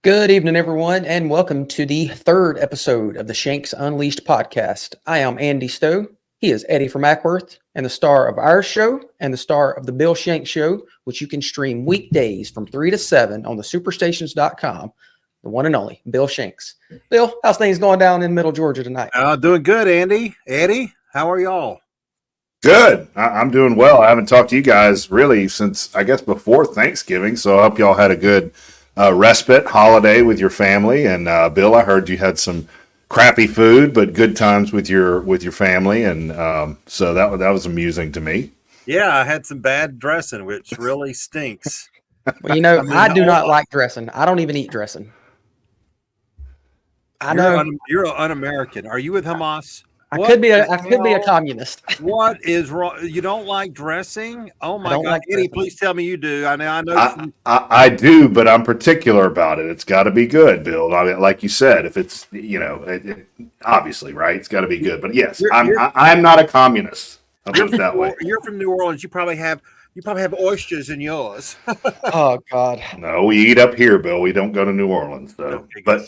Good evening, everyone, and welcome to the third episode of the Shanks Unleashed podcast. I am Andy Stowe. He is Eddie from Ackworth, and the star of our show and the star of the Bill Shanks Show, which you can stream weekdays from 3 to 7 on the superstations.com. The one and only Bill Shanks. Bill, how's things going down in Middle Georgia tonight? Doing good, Andy. Eddie, how are y'all? Good. I'm doing well. I haven't talked to you guys really since, I guess, before Thanksgiving, so I hope y'all had a good respite holiday with your family. And Bill, I heard you had some crappy food, but good times with your family, and so that was amusing to me. Yeah, I had some bad dressing, which really stinks. Well, I do not like dressing. I don't even eat dressing. I know you're un-American. Are you with Hamas? I could be a communist. What is wrong? You don't like dressing? Oh my God, like Eddie! Please tell me you do. I know. I do, but I'm particular about it. It's got to be good, Bill. I mean, like you said, if it's obviously right, it's got to be good. But yes, I'm not a communist. I'll put it that way. You're from New Orleans. You probably have oysters in yours. Oh God. No, we eat up here, Bill. We don't go to New Orleans though. Okay, but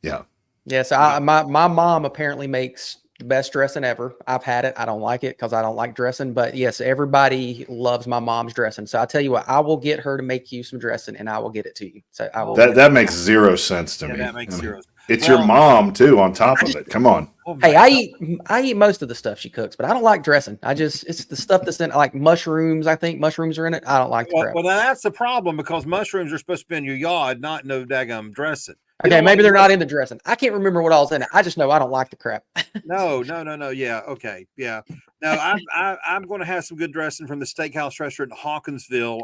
yeah. Yes, my mom apparently makes the best dressing ever. I've had it. I don't like it because I don't like dressing. But yes, everybody loves my mom's dressing. So I tell you what, I will get her to make you some dressing, and I will get it to you. So I will. That makes zero sense to me. That makes zero sense. It's your mom too. On top of it, come on. Hey, I eat most of the stuff she cooks, but I don't like dressing. it's the stuff that's in like mushrooms. I think mushrooms are in it. I don't like the crap. Well, that's the problem because mushrooms are supposed to be in your yard, not no daggum dressing. Okay, maybe they're not into dressing. I can't remember what all's in it. I just know I don't like the crap. No. Yeah, okay, yeah. No, I'm going to have some good dressing from the steakhouse restaurant in Hawkinsville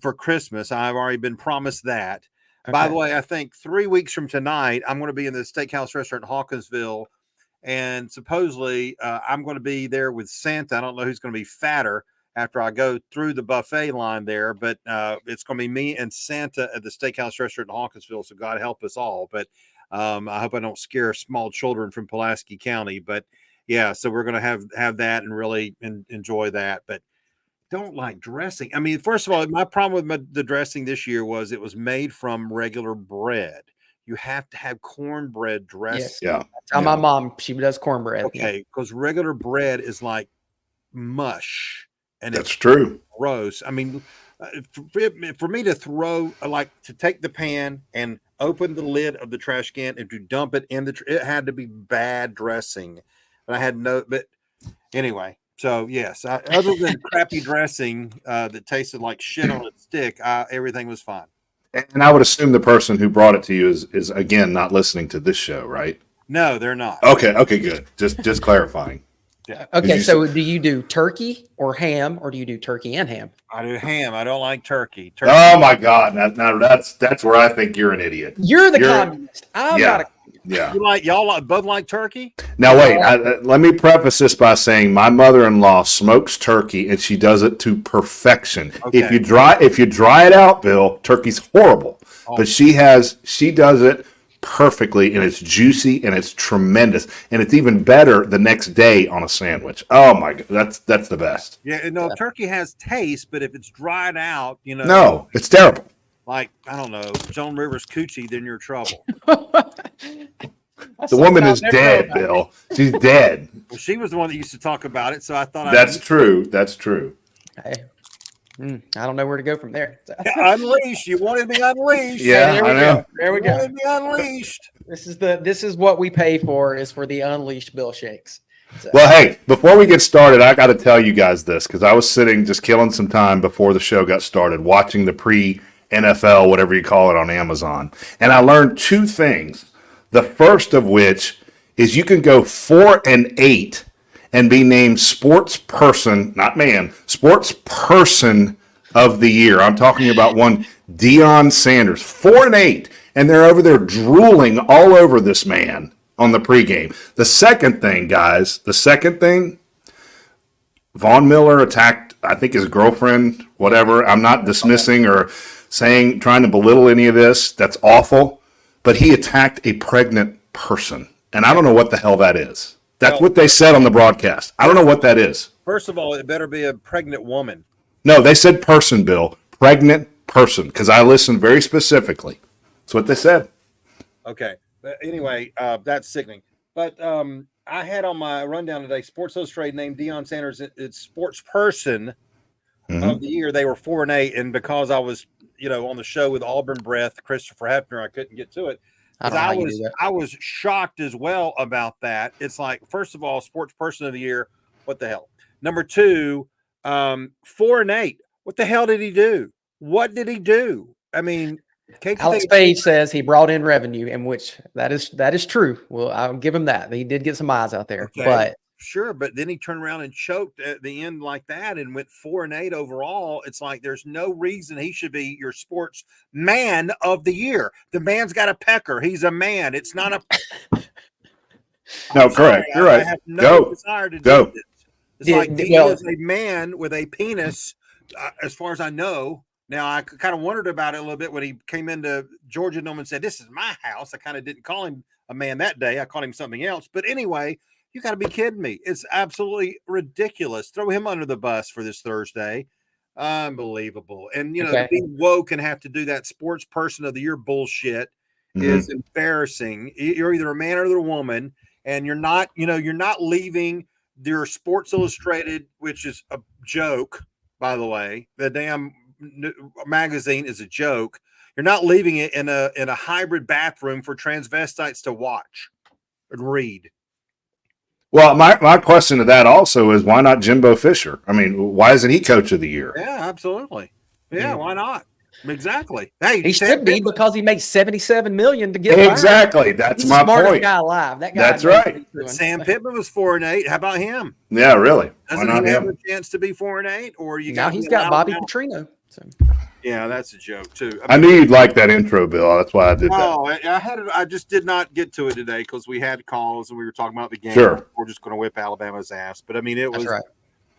for Christmas. I've already been promised that. Okay. By the way, I think 3 weeks from tonight, I'm going to be in the steakhouse restaurant in Hawkinsville, and supposedly I'm going to be there with Santa. I don't know who's going to be fatter after I go through the buffet line there, but it's going to be me and Santa at the steakhouse restaurant in Hawkinsville. So God help us all. But I hope I don't scare small children from Pulaski County. But yeah, so we're going to have that and really enjoy that. But don't like dressing. I mean, first of all, my problem with the dressing this year was it was made from regular bread. You have to have cornbread dressing. Yes. Yeah. Tell my mom she does cornbread. Okay, because regular bread is like mush. And that's true. Gross. I mean, for me to to take the pan and open the lid of the trash can and to dump it in it had to be bad dressing. And I had but anyway, so yes, other than crappy dressing that tasted like shit on a stick, everything was fine. And I would assume the person who brought it to you is again not listening to this show, right? No, they're not. Okay, good. Just clarifying. Yeah. Okay, so do you do turkey or ham, or do you do turkey and ham? I do ham. I don't like turkey. Oh my God! Now that's where I think you're an idiot. You're communist. I'm not a communist. Yeah. Y'all both like turkey? Now wait. Let me preface this by saying my mother-in-law smokes turkey, and she does it to perfection. Okay. If you dry it out, Bill, turkey's horrible. Oh. But she does it perfectly, and it's juicy and it's tremendous, and it's even better the next day on a sandwich. Oh my God, that's the best. Yeah, no, turkey has taste, but if it's dried out, no, it's terrible. Like I don't know, Joan Rivers coochie, then you're trouble. The woman is dead, Bill. She's dead. Well, she was the one that used to talk about it, so I thought that's true. That's true. Hey. I don't know where to go from there. Unleashed. You wanted me unleashed. Yeah, I know. There we go. You wanted me unleashed. This is what we pay for, is for the unleashed Bill Shakes. So. Well, hey, before we get started, I got to tell you guys this, because I was sitting just killing some time before the show got started, watching the pre-NFL, whatever you call it, on Amazon. And I learned two things. The first of which is you can go 4-8 and be named sports person of the year. I'm talking about one Deion Sanders, 4-8, and they're over there drooling all over this man on the pregame. The second thing, guys, Von Miller attacked, I think, his girlfriend, whatever. I'm not dismissing or trying to belittle any of this. That's awful. But he attacked a pregnant person, and I don't know what the hell that is. That's what they said on the broadcast. I don't know what that is. First of all, it better be a pregnant woman. No, they said person, Bill. Pregnant person, because I listened very specifically. That's what they said. Okay. But anyway, that's sickening. But I had on my rundown today, Sports Illustrated named Deion Sanders its sports person of the year. They were 4-8, and because I was, on the show with Auburn Breath, Christopher Hefner, I couldn't get to it. Because I was shocked as well about that. It's like, first of all, sports person of the year, what the hell? Number 2, 4-8. What the hell did he do? What did he do? I mean, Alex Page says he brought in revenue, in which that is true. Well, I'll give him that. He did get some eyes out there, okay, but sure. But then he turned around and choked at the end like that and went 4-8 overall. It's like there's no reason he should be your sports man of the year. The man's got a pecker. He's a man. It's not a. No, correct. You're right. I have no desire to do this. It's like he is a man with a penis, as far as I know. Now, I kind of wondered about it a little bit when he came into Georgia Dome and said, "This is my house." I kind of didn't call him a man that day. I called him something else. But anyway, you got to be kidding me. It's absolutely ridiculous. Throw him under the bus for this Thursday. Unbelievable. And, to be woke and have to do that sports person of the year bullshit is embarrassing. You're either a man or a woman, and you're not leaving your Sports Illustrated, which is a joke, by the way. The damn magazine is a joke. You're not leaving it in a hybrid bathroom for transvestites to watch and read. Well, my question to that also is, why not Jimbo Fisher? I mean, why isn't he coach of the year? Yeah, absolutely. Yeah, why not? Exactly. Hey, he should be, because he makes $77 million to get exactly. fired. That's He's my the smartest point. guy alive. That guy. That's right. Sam Pittman was 4-8. How about him? Yeah, really. Doesn't he have a chance to be 4-8? Or he's got Bobby Petrino. So. Yeah, that's a joke too. I knew you'd like that intro, Bill. That's why I did that. Oh, I just did not get to it today because we had calls and we were talking about the game. Sure. We're just going to whip Alabama's ass. But I mean, it was. That's right.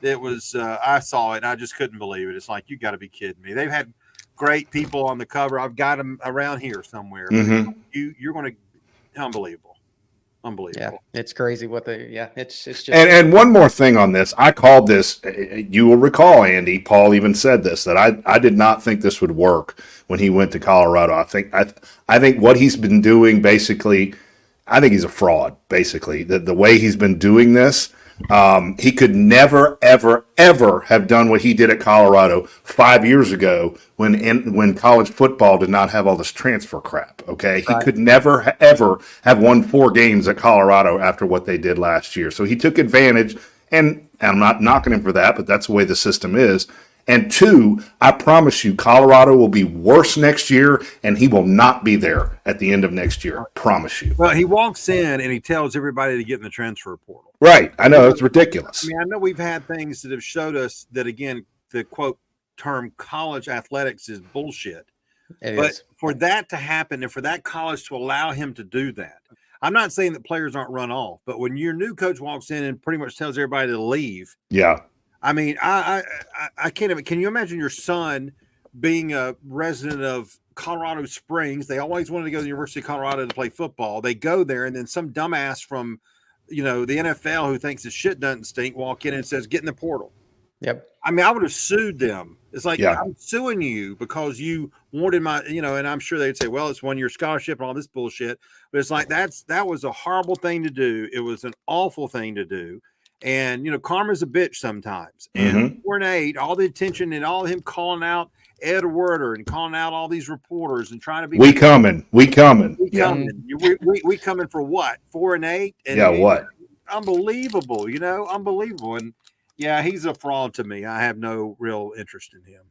It was. I saw it and I just couldn't believe it. It's like, you got to be kidding me. They've had great people on the cover. I've got them around here somewhere. You're going to unbelievable. Yeah, it's crazy what it's just. And one more thing on this. I called this, you will recall, Andy, Paul even said this, that I did not think this would work when he went to Colorado. I think what he's been doing, basically, I think he's a fraud, basically. The way he's been doing this, he could never, ever, ever have done what he did at Colorado 5 years ago when college football did not have all this transfer crap, okay? He could never, ever have won 4 games at Colorado after what they did last year. So he took advantage, and I'm not knocking him for that, but that's the way the system is. And 2, I promise you, Colorado will be worse next year, and he will not be there at the end of next year. Promise you. Well, he walks in and he tells everybody to get in the transfer portal. Right. I know. It's ridiculous. I mean, I know we've had things that have showed us that, again, the quote term college athletics is bullshit. But for that to happen and for that college to allow him to do that, I'm not saying that players aren't run off, but when your new coach walks in and pretty much tells everybody to leave. Yeah. I mean, I can't even. Can you imagine your son being a resident of Colorado Springs? They always wanted to go to the University of Colorado to play football. They go there, and then some dumbass from, the NFL who thinks his shit doesn't stink walk in and says, "Get in the portal." Yep. I mean, I would have sued them. It's like, I'm suing you because you wanted my, and I'm sure they'd say, well, it's 1 year scholarship and all this bullshit. But it's like, that was a horrible thing to do. It was an awful thing to do. And, karma's a bitch sometimes. And 4-8, all the attention and all him calling out Ed Werder and calling out all these reporters and trying to be. We coming. We coming for what? 4-8? And what? Unbelievable, unbelievable. And yeah, he's a fraud to me. I have no real interest in him.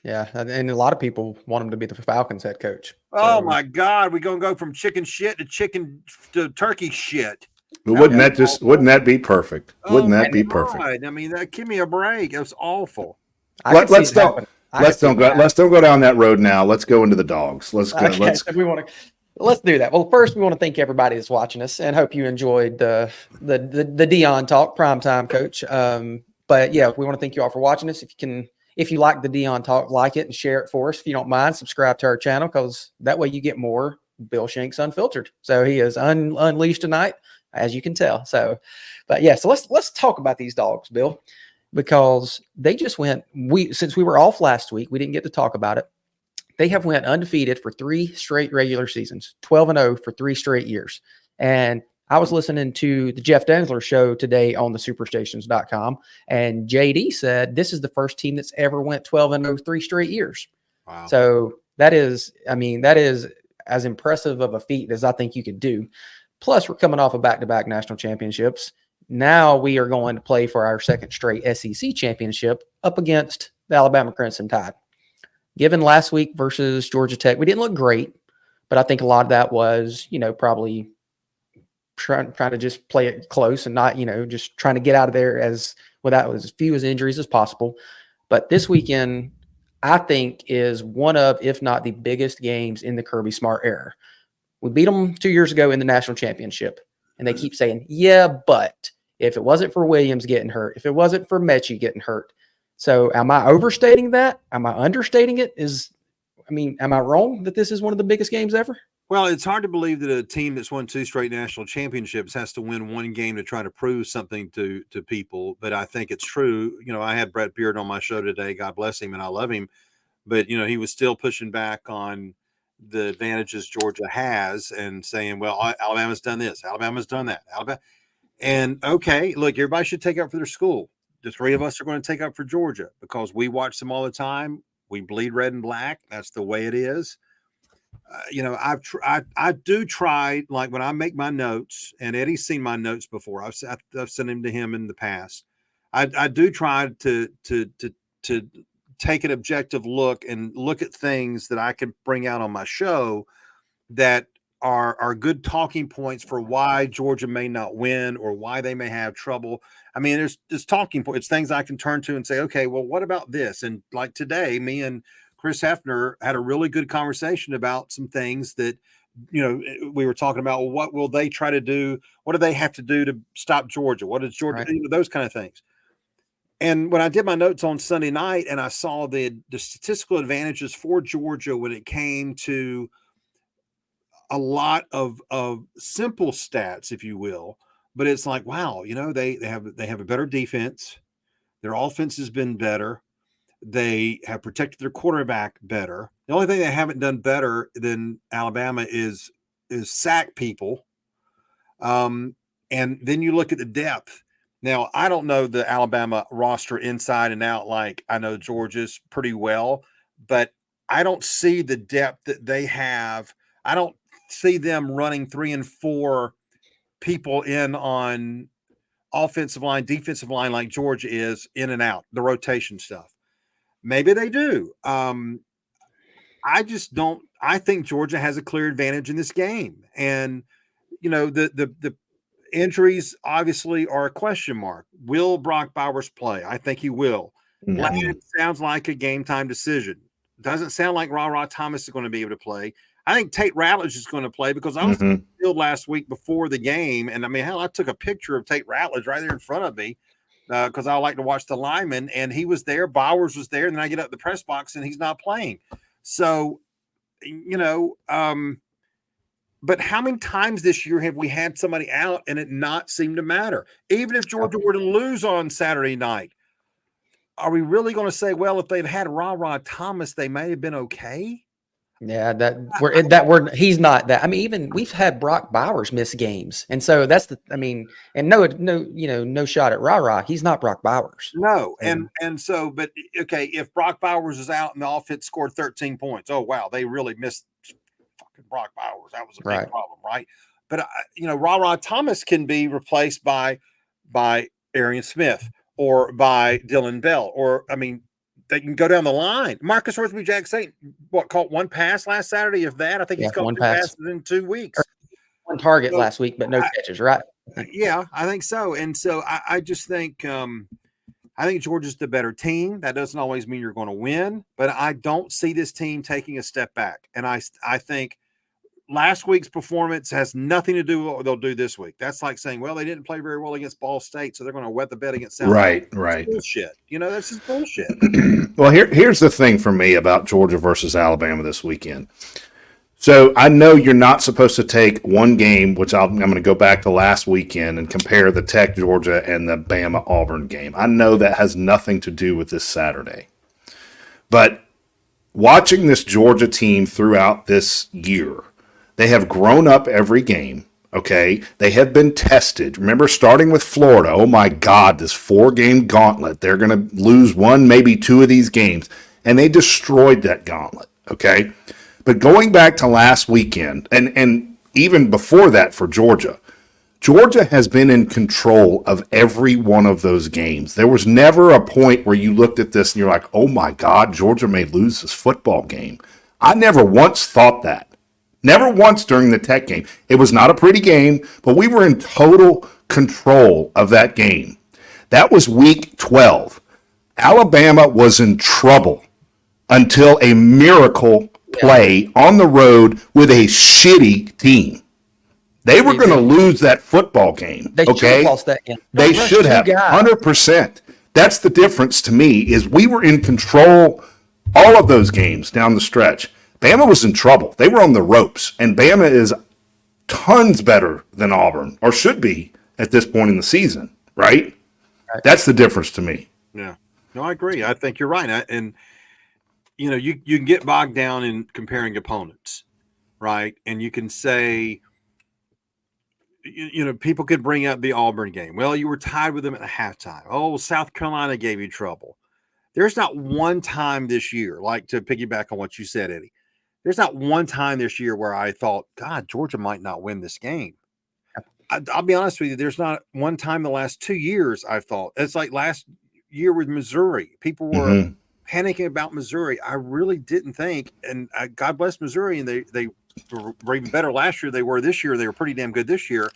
Yeah, and a lot of people want him to be the Falcons head coach. Oh my God, we're gonna go from chicken shit to turkey shit. But wouldn't that be perfect? Wouldn't that be perfect? I mean, give me a break. It was awful. Let's don't go down that road now. Let's go into the dogs. Let's go. Okay, let's do that. Well, first we want to thank everybody that's watching us and hope you enjoyed the Deion talk, primetime coach. But yeah, we want to thank you all for watching us. If you like the Deion talk, like it and share it for us. If you don't mind, subscribe to our channel, because that way you get more Bill Shanks Unfiltered. So he is unleashed tonight, as you can tell. So, but yeah, so let's talk about these dogs, Bill, because they just went. Since we were off last week, we didn't get to talk about it. They have went undefeated for 3 straight regular seasons, 12-0 for 3 straight years. And I was listening to the Jeff Densler show today on the superstations.com, and JD said this is the first team that's ever went 12-0 3 straight years. Wow. So that is as impressive of a feat as I think you could do. Plus, we're coming off of back-to-back national championships. Now we are going to play for our second straight SEC championship up against the Alabama Crimson Tide. Given last week versus Georgia Tech, we didn't look great, but I think a lot of that was, probably trying to just play it close and not, just trying to get out of there without as few as injuries as possible. But this weekend, I think, is one of, if not the biggest games in the Kirby Smart era. We beat them 2 years ago in the national championship, and they keep saying, yeah, but if it wasn't for Williams getting hurt, if it wasn't for Mechie getting hurt. So am I overstating that? Am I understating it? Am I wrong that this is one of the biggest games ever? Well, it's hard to believe that a team that's won 2 straight national championships has to win one game to try to prove something to people. But I think it's true. I had Brett Beard on my show today. God bless him, and I love him. But, he was still pushing back on the advantages Georgia has and saying, well, Alabama's done this. Alabama's done that. And, okay, look, everybody should take up for their school. The 3 of us are going to take up for Georgia because we watch them all the time. We bleed red and black. That's the way it is. I do try, like when I make my notes, and Eddie's seen my notes before. I've sent them to him in the past. I do try to take an objective look and look at things that I can bring out on my show that are good talking points for why Georgia may not win or why they may have trouble. There's talking points, it's things I can turn to and say, okay, well, what about this? And like today, me and Chris Hefner had a really good conversation about some things that, we were talking about. Well, what will they try to do? What do they have to do to stop Georgia? What does Georgia do? Those kind of things. And when I did my notes on Sunday night and I saw the statistical advantages for Georgia when it came to a lot of simple stats, if you will, but it's like, wow, they have a better defense. Their offense has been better. They have protected their quarterback better. The only thing they haven't done better than Alabama is sack people. And then you look at the depth. Now, I don't know the Alabama roster inside and out like I know Georgia's pretty well, but I don't see the depth that they have. I don't see them running 3 and 4 people in on offensive line, defensive line like Georgia is in and out, the rotation stuff. Maybe they do. I just don't. I think Georgia has a clear advantage in this game. And, the injuries obviously are a question mark. Will Brock Bowers play? I think he will. Mm-hmm. Sounds like a game time decision. Doesn't sound like Ra Thomas is going to be able to play. I think Tate Ratledge is going to play because I was in the field last week before the game. And I took a picture of Tate Ratledge right there in front of me because I like to watch the linemen, and he was there. Bowers was there. And then I get up the press box and he's not playing. So, but how many times this year have we had somebody out and it not seemed to matter? Even if Georgia were to lose on Saturday night, are we really going to say, well, if they'd had Ra Thomas, they may have been okay? Yeah, he's not that. Even we've had Brock Bowers miss games, and so that's no shot at Ra. He's not Brock Bowers. No, and so, but okay, if Brock Bowers is out and the offense scored 13 points, oh wow, they really missed fucking Brock Bowers. That was a big problem, right? But Ra Thomas can be replaced by Arian Smith or by Dylan Bell, or they can go down the line. Marcus Hornsby-Jackson, caught 1 pass last Saturday, if that. I think he's caught 2 passes in 2 weeks. 1 target last week, but no catches, right? Yeah, I think so. And so I just think I think Georgia's the better team. That doesn't always mean you're going to win, but I don't see this team taking a step back. And I think last week's performance has nothing to do with what they'll do this week. That's like saying, well, they didn't play very well against Ball State, so they're going to wet the bed against South Right. That's bullshit. That's just bullshit. Well, here's the thing for me about Georgia versus Alabama this weekend. So I know you're not supposed to take one game, which I'm going to go back to last weekend and compare the Tech Georgia and the Bama Auburn game. I know that has nothing to do with this Saturday. But watching this Georgia team throughout this year, they have grown up every game. Okay, they have been tested. Remember, starting with Florida, oh my God, this 4-game gauntlet. They're going to lose one, maybe two of these games. And they destroyed that gauntlet. Okay, but going back to last weekend, and even before that for Georgia, Georgia has been in control of every one of those games. There was never a point where you looked at this and you're like, oh my God, Georgia may lose this football game. I never once thought that. Never once during the Tech game. It was not a pretty game, but we were in total control of that game. That was week 12. Alabama was in trouble until a miracle play on the road with a shitty team. They were going to lose that football game. They should have lost that game. They should have, 100%. That's the difference to me, is we were in control all of those games down the stretch. Bama was in trouble. They were on the ropes, and Bama is tons better than Auburn, or should be at this point in the season, right? That's the difference to me. Yeah. No, I agree. I think you're right. And, you know, you can get bogged down in comparing opponents, right? And you can say, you know, people could bring up the Auburn game. Well, you were tied with them at the halftime. Oh, South Carolina gave you trouble. There's not one time this year, like to piggyback on what you said, Eddie, there's not one time this year where I thought, God, Georgia might not win this game. I'll be honest with you. There's not one time the last 2 years I thought. It's like last year with Missouri. People were panicking about Missouri. I really didn't think, and God bless Missouri, and they were even better last year. They were this year. They were pretty damn good this year.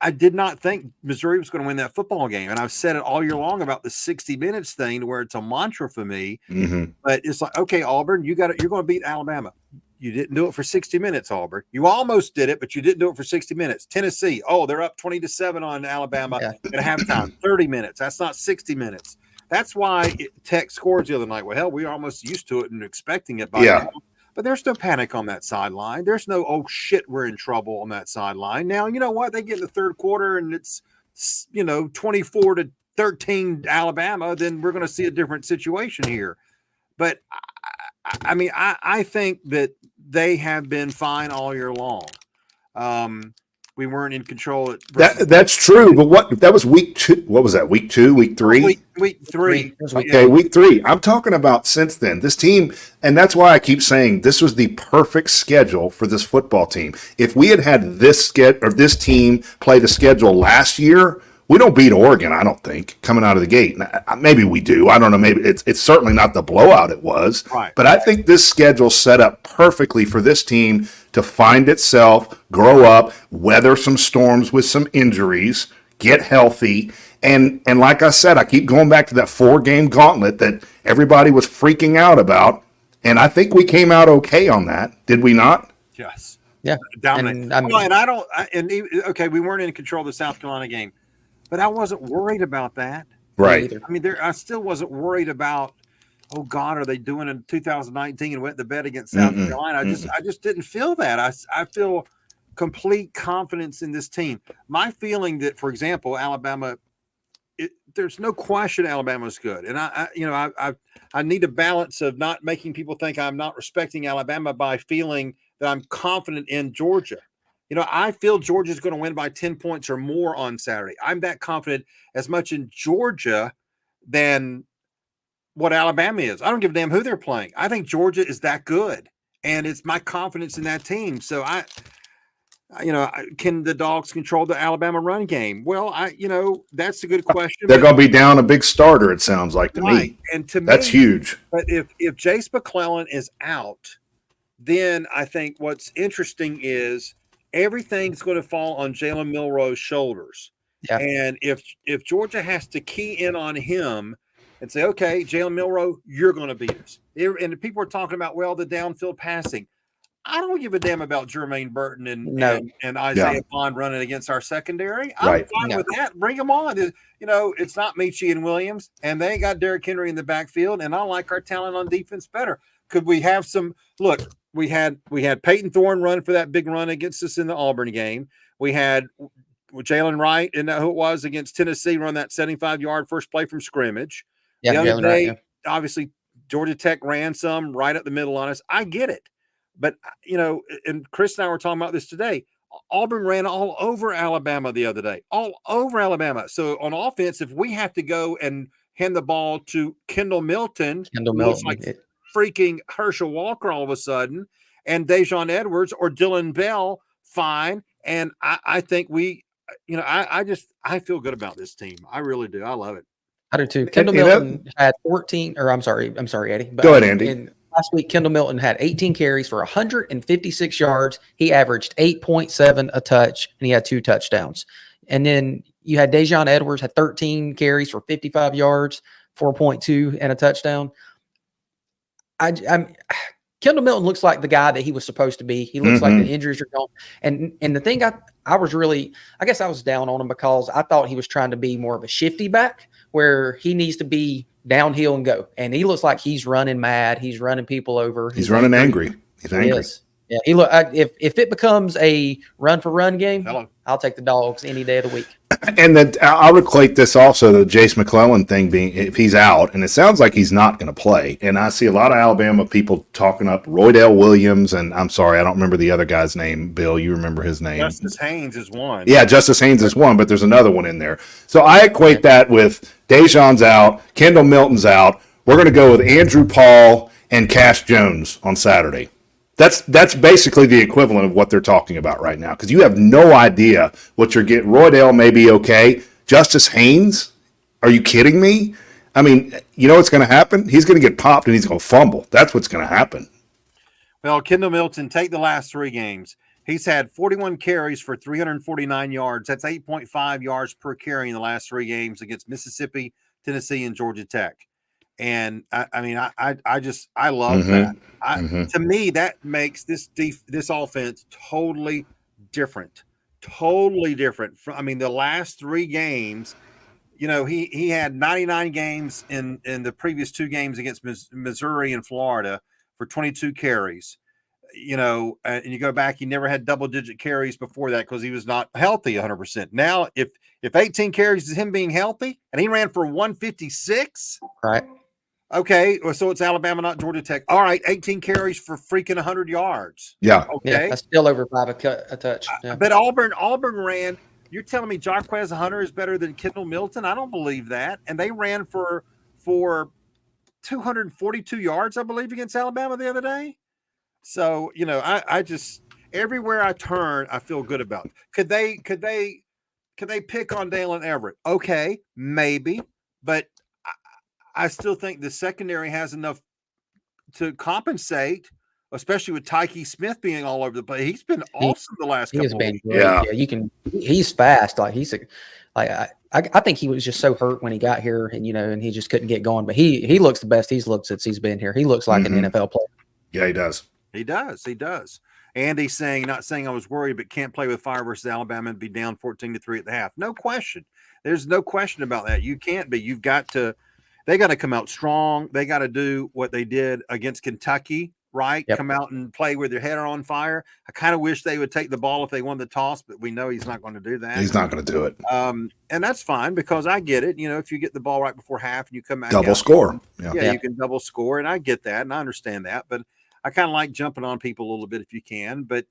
I did not think Missouri was going to win that football game. And I've said it all year long about the 60 minutes thing, where it's a mantra for me. But it's like, okay, Auburn, you're going to beat Alabama. You didn't do it for 60 minutes, Auburn. You almost did it, but you didn't do it for 60 minutes. Tennessee, they're up 20-7 on Alabama at halftime, 30 minutes. That's not 60 minutes. That's why Tech scored the other night. Well, hell, we are almost used to it and expecting it by now. But there's no panic on that sideline. There's no, oh, shit, we're in trouble on that sideline. Now, you know what? They get in the third quarter and it's, 24-13 Alabama, then we're going to see a different situation here. But, I mean, I think that they have been fine all year long. We weren't in control. That's true. But that was week 2. What was that? Week 2, week 3? Week 3. Okay, week 3. I'm talking about since then. This team, and that's why I keep saying this was the perfect schedule for this football team. If we had this team play the schedule last year, we don't beat Oregon, I don't think, coming out of the gate. Maybe we do. I don't know. Maybe it's certainly not the blowout it was. Right. But I think this schedule set up perfectly for this team to find itself, grow up, weather some storms with some injuries, get healthy. And like I said, I keep going back to that 4-game gauntlet that everybody was freaking out about. And I think we came out okay on that. Did we not? Yes. Yeah. Dominant. Okay, we weren't in control of the South Carolina game. But I wasn't worried about that. Right. I mean, I still wasn't worried about, oh God, are they doing in 2019 and went to bed against South Carolina? I just didn't feel that. I feel complete confidence in this team. My feeling that, for example, Alabama, there's no question Alabama's good, and I need a balance of not making people think I'm not respecting Alabama by feeling that I'm confident in Georgia. I feel Georgia's going to win by 10 points or more on Saturday. I'm that confident as much in Georgia than what Alabama is. I don't give a damn who they're playing. I think Georgia is that good, and it's my confidence in that team. So can the Dogs control the Alabama run game? Well, that's a good question. They're going to be down a big starter, it sounds like to me. And to me, that's huge. But if Jace McClellan is out, then I think what's interesting is everything's going to fall on Jalen Milroe's shoulders. Yeah. And if Georgia has to key in on him and say, okay, Jalen Milroe, you're going to beat us. And people are talking about, the downfield passing. I don't give a damn about Jermaine Burton and Isaiah Bond running against our secondary. I'm fine with that. Bring them on. It's not Michie and Williams, and they ain't got Derrick Henry in the backfield, and I like our talent on defense better. Could we have some – look, we had Peyton Thorne run for that big run against us in the Auburn game. We had Jalen Wright, and who it was against Tennessee, run that 75-yard first play from scrimmage. The other day, obviously, Georgia Tech ran some right up the middle on us. I get it. But, and Chris and I were talking about this today. Auburn ran all over Alabama the other day, all over Alabama. So on offense, if we have to go and hand the ball to Kendall Milton, who looks like freaking Herschel Walker all of a sudden, and Dejon Edwards or Dylan Bell, fine. And I think I feel good about this team. I really do. I love it. I do too. Kendall Milton had 14, or I'm sorry, Eddie. But go ahead, Andy. Last week, Kendall Milton had 18 carries for 156 yards. He averaged 8.7 a touch, and he had 2 touchdowns. And then you had Dejon Edwards had 13 carries for 55 yards, 4.2 and a touchdown. Kendall Milton looks like the guy that he was supposed to be. He looks like the injuries are gone. And the thing I was really, I guess I was down on him because I thought he was trying to be more of a shifty back where he needs to be downhill and go. And he looks like he's running mad. He's running people over. He's running angry. He's angry. Yes. Yeah. If it becomes a run for run game, I'll take the Dogs any day of the week. And then I'll equate this also to the Jace McClellan thing being if he's out, and it sounds like he's not going to play. And I see a lot of Alabama people talking up Roydell Williams, and I'm sorry, I don't remember the other guy's name. Bill, you remember his name? Justice Haynes is one. Yeah, Justice Haynes is one, but there's another one in there. So I equate that with Dejon's out, Kendall Milton's out. We're going to go with Andrew Paul and Cash Jones on Saturday. That's basically the equivalent of what they're talking about right now because you have no idea what you're getting. Roydell may be okay. Justice Haynes? Are you kidding me? I mean, you know what's going to happen? He's going to get popped and he's going to fumble. That's what's going to happen. Well, Kendall Milton, take the last 3 games. He's had 41 carries for 349 yards. That's 8.5 yards per carry in the last 3 games against Mississippi, Tennessee, and Georgia Tech. And I love that. To me, that makes this offense totally different. Totally different. The last 3 games, he had 99 games in the previous 2 games against Missouri and Florida for 22 carries. And you go back, he never had double-digit carries before that because he was not healthy 100%. Now, if 18 carries is him being healthy, and he ran for 156, right? Okay, so it's Alabama, not Georgia Tech. All right, 18 carries for freaking 100 yards. Yeah. Okay. Yeah, that's still over 5 a touch. Yeah. But Auburn ran. You're telling me Jarquez Hunter is better than Kendall Milton? I don't believe that. And they ran for 242 yards, I believe, against Alabama the other day. So, I just everywhere I turn, I feel good about it. Could they pick on Dalen Everett? Okay, maybe, but I still think the secondary has enough to compensate, especially with Tyke Smith being all over the place. He's been awesome the last couple of weeks. Yeah, he's fast. I think he was just so hurt when he got here, and he just couldn't get going. But he looks the best he's looked since he's been here. He looks like an NFL player. Yeah, he does. He does. Andy's not saying I was worried, but can't play with fire versus Alabama and be down 14-3 at the half. No question. There's no question about that. You can't be. They got to come out strong. They got to do what they did against Kentucky, right? Yep. Come out and play with their head on fire. I kind of wish they would take the ball if they won the toss, but we know he's not going to do that. He's not going to do it. And that's fine because I get it. If you get the ball right before half and you come back double score. Yeah, you can double score, and I get that, and I understand that. But I kind of like jumping on people a little bit if you can. But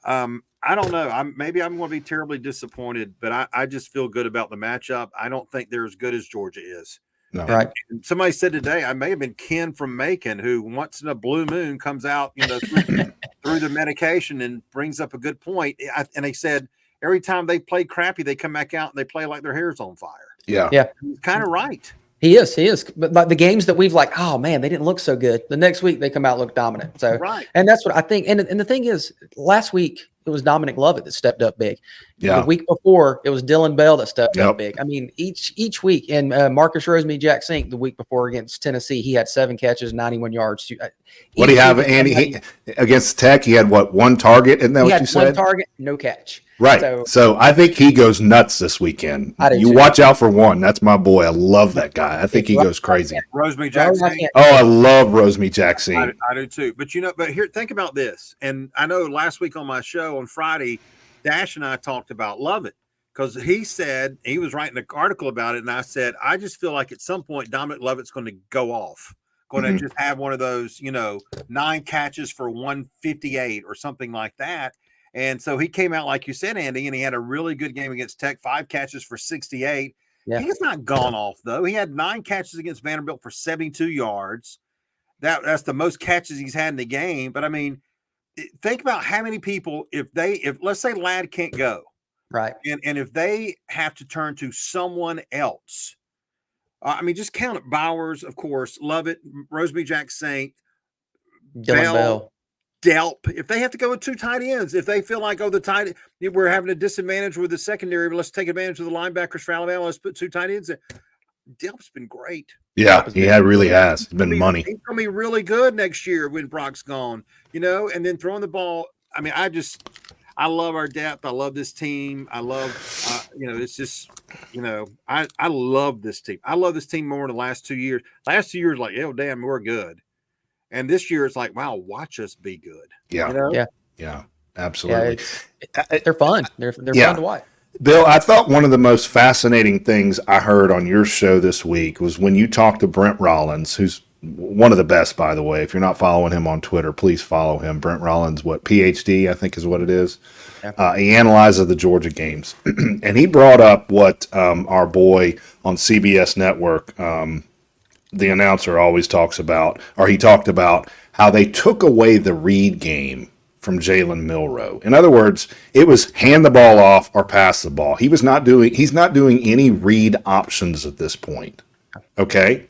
I don't know. Maybe I'm going to be terribly disappointed, but I just feel good about the matchup. I don't think they're as good as Georgia is. No. Right. And somebody said today, I may have been Ken from Macon, who once in a blue moon comes out, through the medication and brings up a good point. And they said every time they play crappy, they come back out and they play like their hair's on fire. Yeah. He's kind of right. He is. But like the games that we've oh man, they didn't look so good. The next week they come out and look dominant. So right. And that's what I think. And the thing is, last week it was Dominic Lovett that stepped up big. Yeah. The week before it was Dylan Bell that stepped up big. I mean, each week. And Marcus Rosemary-Jack Sink the week before against Tennessee, he had 7 catches, 91 yards. What do you have, Andy? Against Tech, he had one target? Isn't that what you said? He had 1 target, no catch. Right. So I think he goes nuts this weekend. You watch out for one. That's my boy. I love that guy. I think he goes crazy. Rosemary-Jack Sink. Oh, I love Rosemary-Jack Sink. I do too. But here, think about this. And I know last week on my show on Friday, Dash and I talked about Lovett because he said he was writing an article about it. And I said, I just feel like at some point Dominic Lovett's going to go off going to just have one of those, 9 catches for 158 or something like that. And so he came out, like you said, Andy, and he had a really good game against Tech, 5 catches for 68. Yeah. He's not gone off, though. He had 9 catches against Vanderbilt for 72 yards. That's the most catches he's had in the game. But, I mean, think about how many people, if let's say Ladd can't go. Right. And if they have to turn to someone else, just count it. Bowers, of course, Lovett, Roseby Jack Saint, Bell. Delp. If they have to go with 2 tight ends, if they feel like, we're having a disadvantage with the secondary, but let's take advantage of the linebackers for Alabama. Let's put 2 tight ends in. Delp's been great. Yeah, he really has. It's been money. He's going to be really good next year when Brock's gone, and then throwing the ball. I mean, I love our depth. I love this team. I love, it's just, I love this team. I love this team more than the last 2 years. Last 2 years, like, oh, damn, we're good. And this year, it's like, wow, watch us be good. Yeah. Yeah, absolutely. Yeah, they're fun. They're fun to watch. Bill, I thought one of the most fascinating things I heard on your show this week was when you talked to Brent Rollins, who's one of the best, by the way. If you're not following him on Twitter, please follow him. Brent Rollins, PhD, I think is what it is. Yeah. He analyzes the Georgia games. And he brought up what our boy on CBS Network, the announcer, always talks about, or he talked about how they took away the read game from Jalen Milroe. In other words, it was hand the ball off or pass the ball. He's not doing any read options at this point. Okay?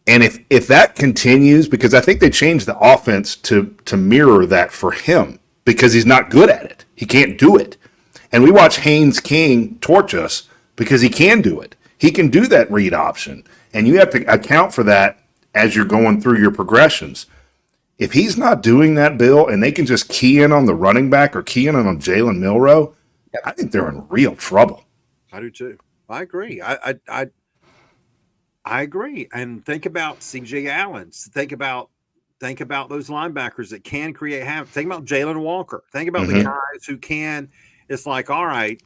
And if that continues, because I think they changed the offense to mirror that for him, because he's not good at it. He can't do it. And we watch Haynes King torch us because he can do it. He can do that read option. And you have to account for that as you're going through your progressions. If he's not doing that, Bill, and they can just key in on the running back or key in on Jalen Milroe, I think they're in real trouble. I do too. I agree. I agree. And think about C.J. Allen. Think about those linebackers that can create havoc. Think about Jalen Walker. Think about the guys who can. It's like, all right,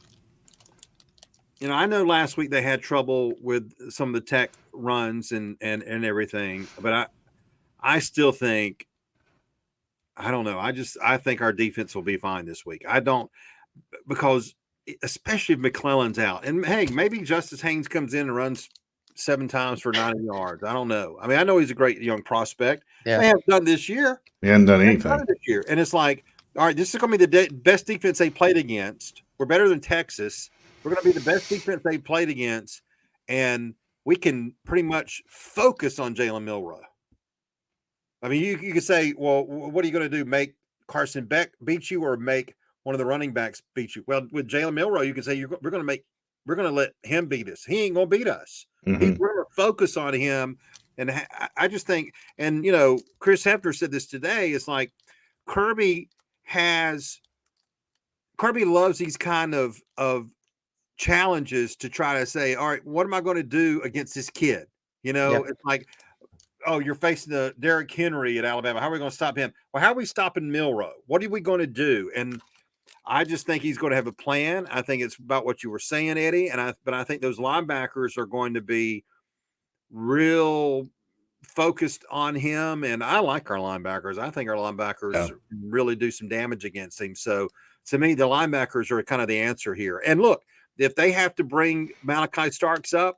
I know last week they had trouble with some of the Tech runs and everything, but I still think, I don't know. I think our defense will be fine this week. I don't, because especially if McClellan's out, and hey, maybe Justice Haynes comes in and runs 7 times for 90 yards. I don't know. I mean, I know he's a great young prospect. Yeah. They haven't done this year. They haven't done anything this year. And it's like, all right, this is going to be the best defense they played against. We're better than Texas. We're going to be the best defense they played against. And we can pretty much focus on Jalen Milroe. I mean, you could say, well, what are you going to do? Make Carson Beck beat you or make one of the running backs beat you? Well, with Jalen Milroe, you can say we're going to let him beat us. He ain't going to beat us. We're going to focus on him. And I just think, and, Chris Hefner said this today, it's like Kirby loves these kind of challenges to try to say, all right, what am I going to do against this kid? It's like, oh, you're facing the Derrick Henry at Alabama. How are we going to stop him? Well, how are we stopping Milroe? What are we going to do? And I just think he's going to have a plan. I think it's about what you were saying, Eddie. But I think those linebackers are going to be real focused on him. And I like our linebackers. I think our linebackers really do some damage against him. So to me, the linebackers are kind of the answer here. And look, if they have to bring Malachi Starks up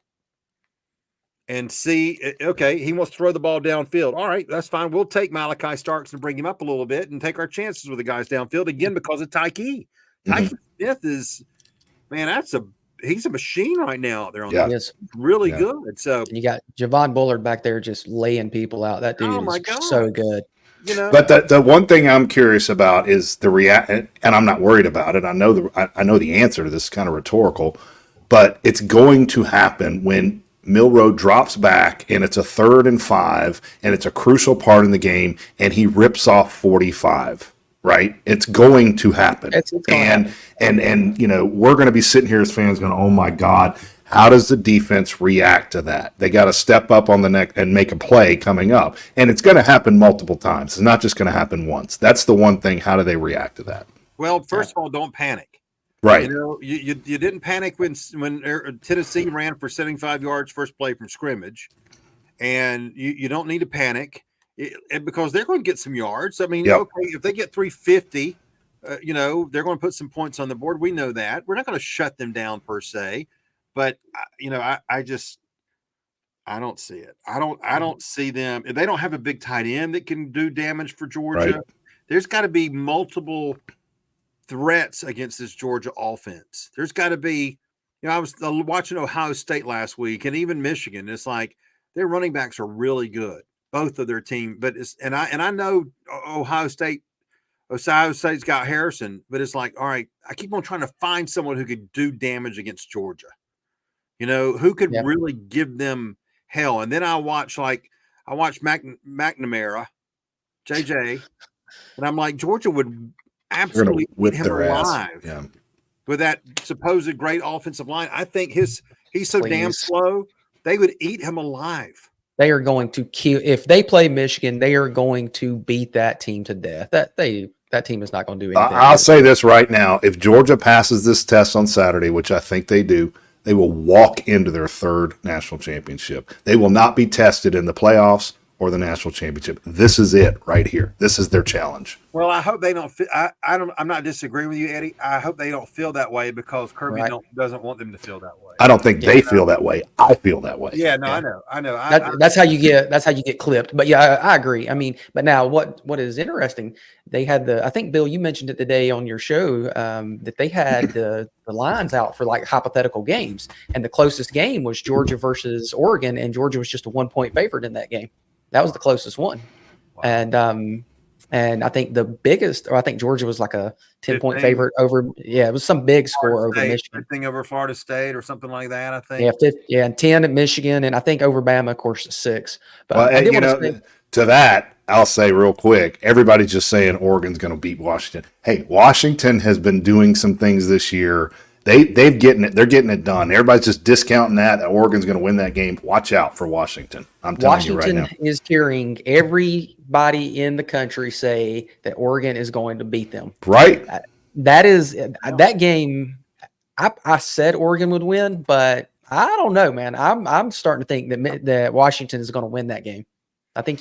and see, okay, he wants to throw the ball downfield. All right, that's fine. We'll take Malachi Starks and bring him up a little bit and take our chances with the guys downfield again because of Tyke. Tyke Smith is, man, he's a machine right now out there on that. Really good. So and you got Javon Bullard back there just laying people out. That dude is so good. But the one thing I'm curious about is the and I'm not worried about it. I know the answer to this is kind of rhetorical, but it's going to happen when Milroe drops back and it's a 3rd and 5 and it's a crucial part in the game and he rips off 45, right? It's going to happen. And we're going to be sitting here as fans going, oh my God, how does the defense react to that? They got to step up on the neck and make a play coming up. And it's going to happen multiple times. It's not just going to happen once. That's the one thing. How do they react to that? Well, first of all, don't panic. Right. You didn't panic when Tennessee ran for 75 yards first play from scrimmage, and you don't need to panic because they're going to get some yards. I mean, Yep. okay, if they get 350, they're going to put some points on the board. We know that. We're not going to shut them down per se, but I don't see it. I don't see them. If they don't have a big tight end that can do damage for Georgia, Right. there's got to be multiple threats against this Georgia offense. There's got to be, I was watching Ohio State last week and even Michigan. It's like their running backs are really good, both of their team. But I know Ohio State's got Harrison, but it's like, all right, I keep on trying to find someone who could do damage against Georgia. Who could really give them hell. And then I watched McNamara, JJ, and I'm like, Georgia would absolutely whip eat him their alive. ass. Yeah. With that supposed great offensive line. I think he's so damn Please. slow, they would eat him alive. They are going to kill. If they play Michigan, they are going to beat that team to death. That team is not going to do anything. I'll say this right now. If Georgia passes this test on Saturday, which I think they do, they will walk into their third national championship. They will not be tested in the playoffs or the national championship. This is it right here. This is their challenge. Well, I hope they don't. I'm not disagreeing with you, Eddie. I hope they don't feel that way because Kirby doesn't want them to feel that way. I don't think they feel that way. I feel that way. Yeah, no, I know. That's how you get clipped. But yeah, I agree. I mean, but now what is interesting? They had I think Bill, you mentioned it today on your show that they had the lines out for like hypothetical games, and the closest game was Georgia versus Oregon, and Georgia was just a 1-point favorite in that game. That was the closest one. Wow. And I think the biggest, or I think Georgia was like a 10-point favorite over. Yeah, it was some big score over Michigan. 15 over Florida State or something like that, I think. Yeah, and 10 at Michigan, and I think over Bama, of course, 6. But to that, I'll say real quick, everybody's just saying Oregon's going to beat Washington. Hey, Washington has been doing some things this year. They're getting it done. Everybody's just discounting that Oregon's going to win that game. Watch out for Washington. I'm telling you right now. Washington is hearing everybody in the country say that Oregon is going to beat them. Right. That game. I said Oregon would win, but I don't know, man. I'm starting to think that Washington is going to win that game. I think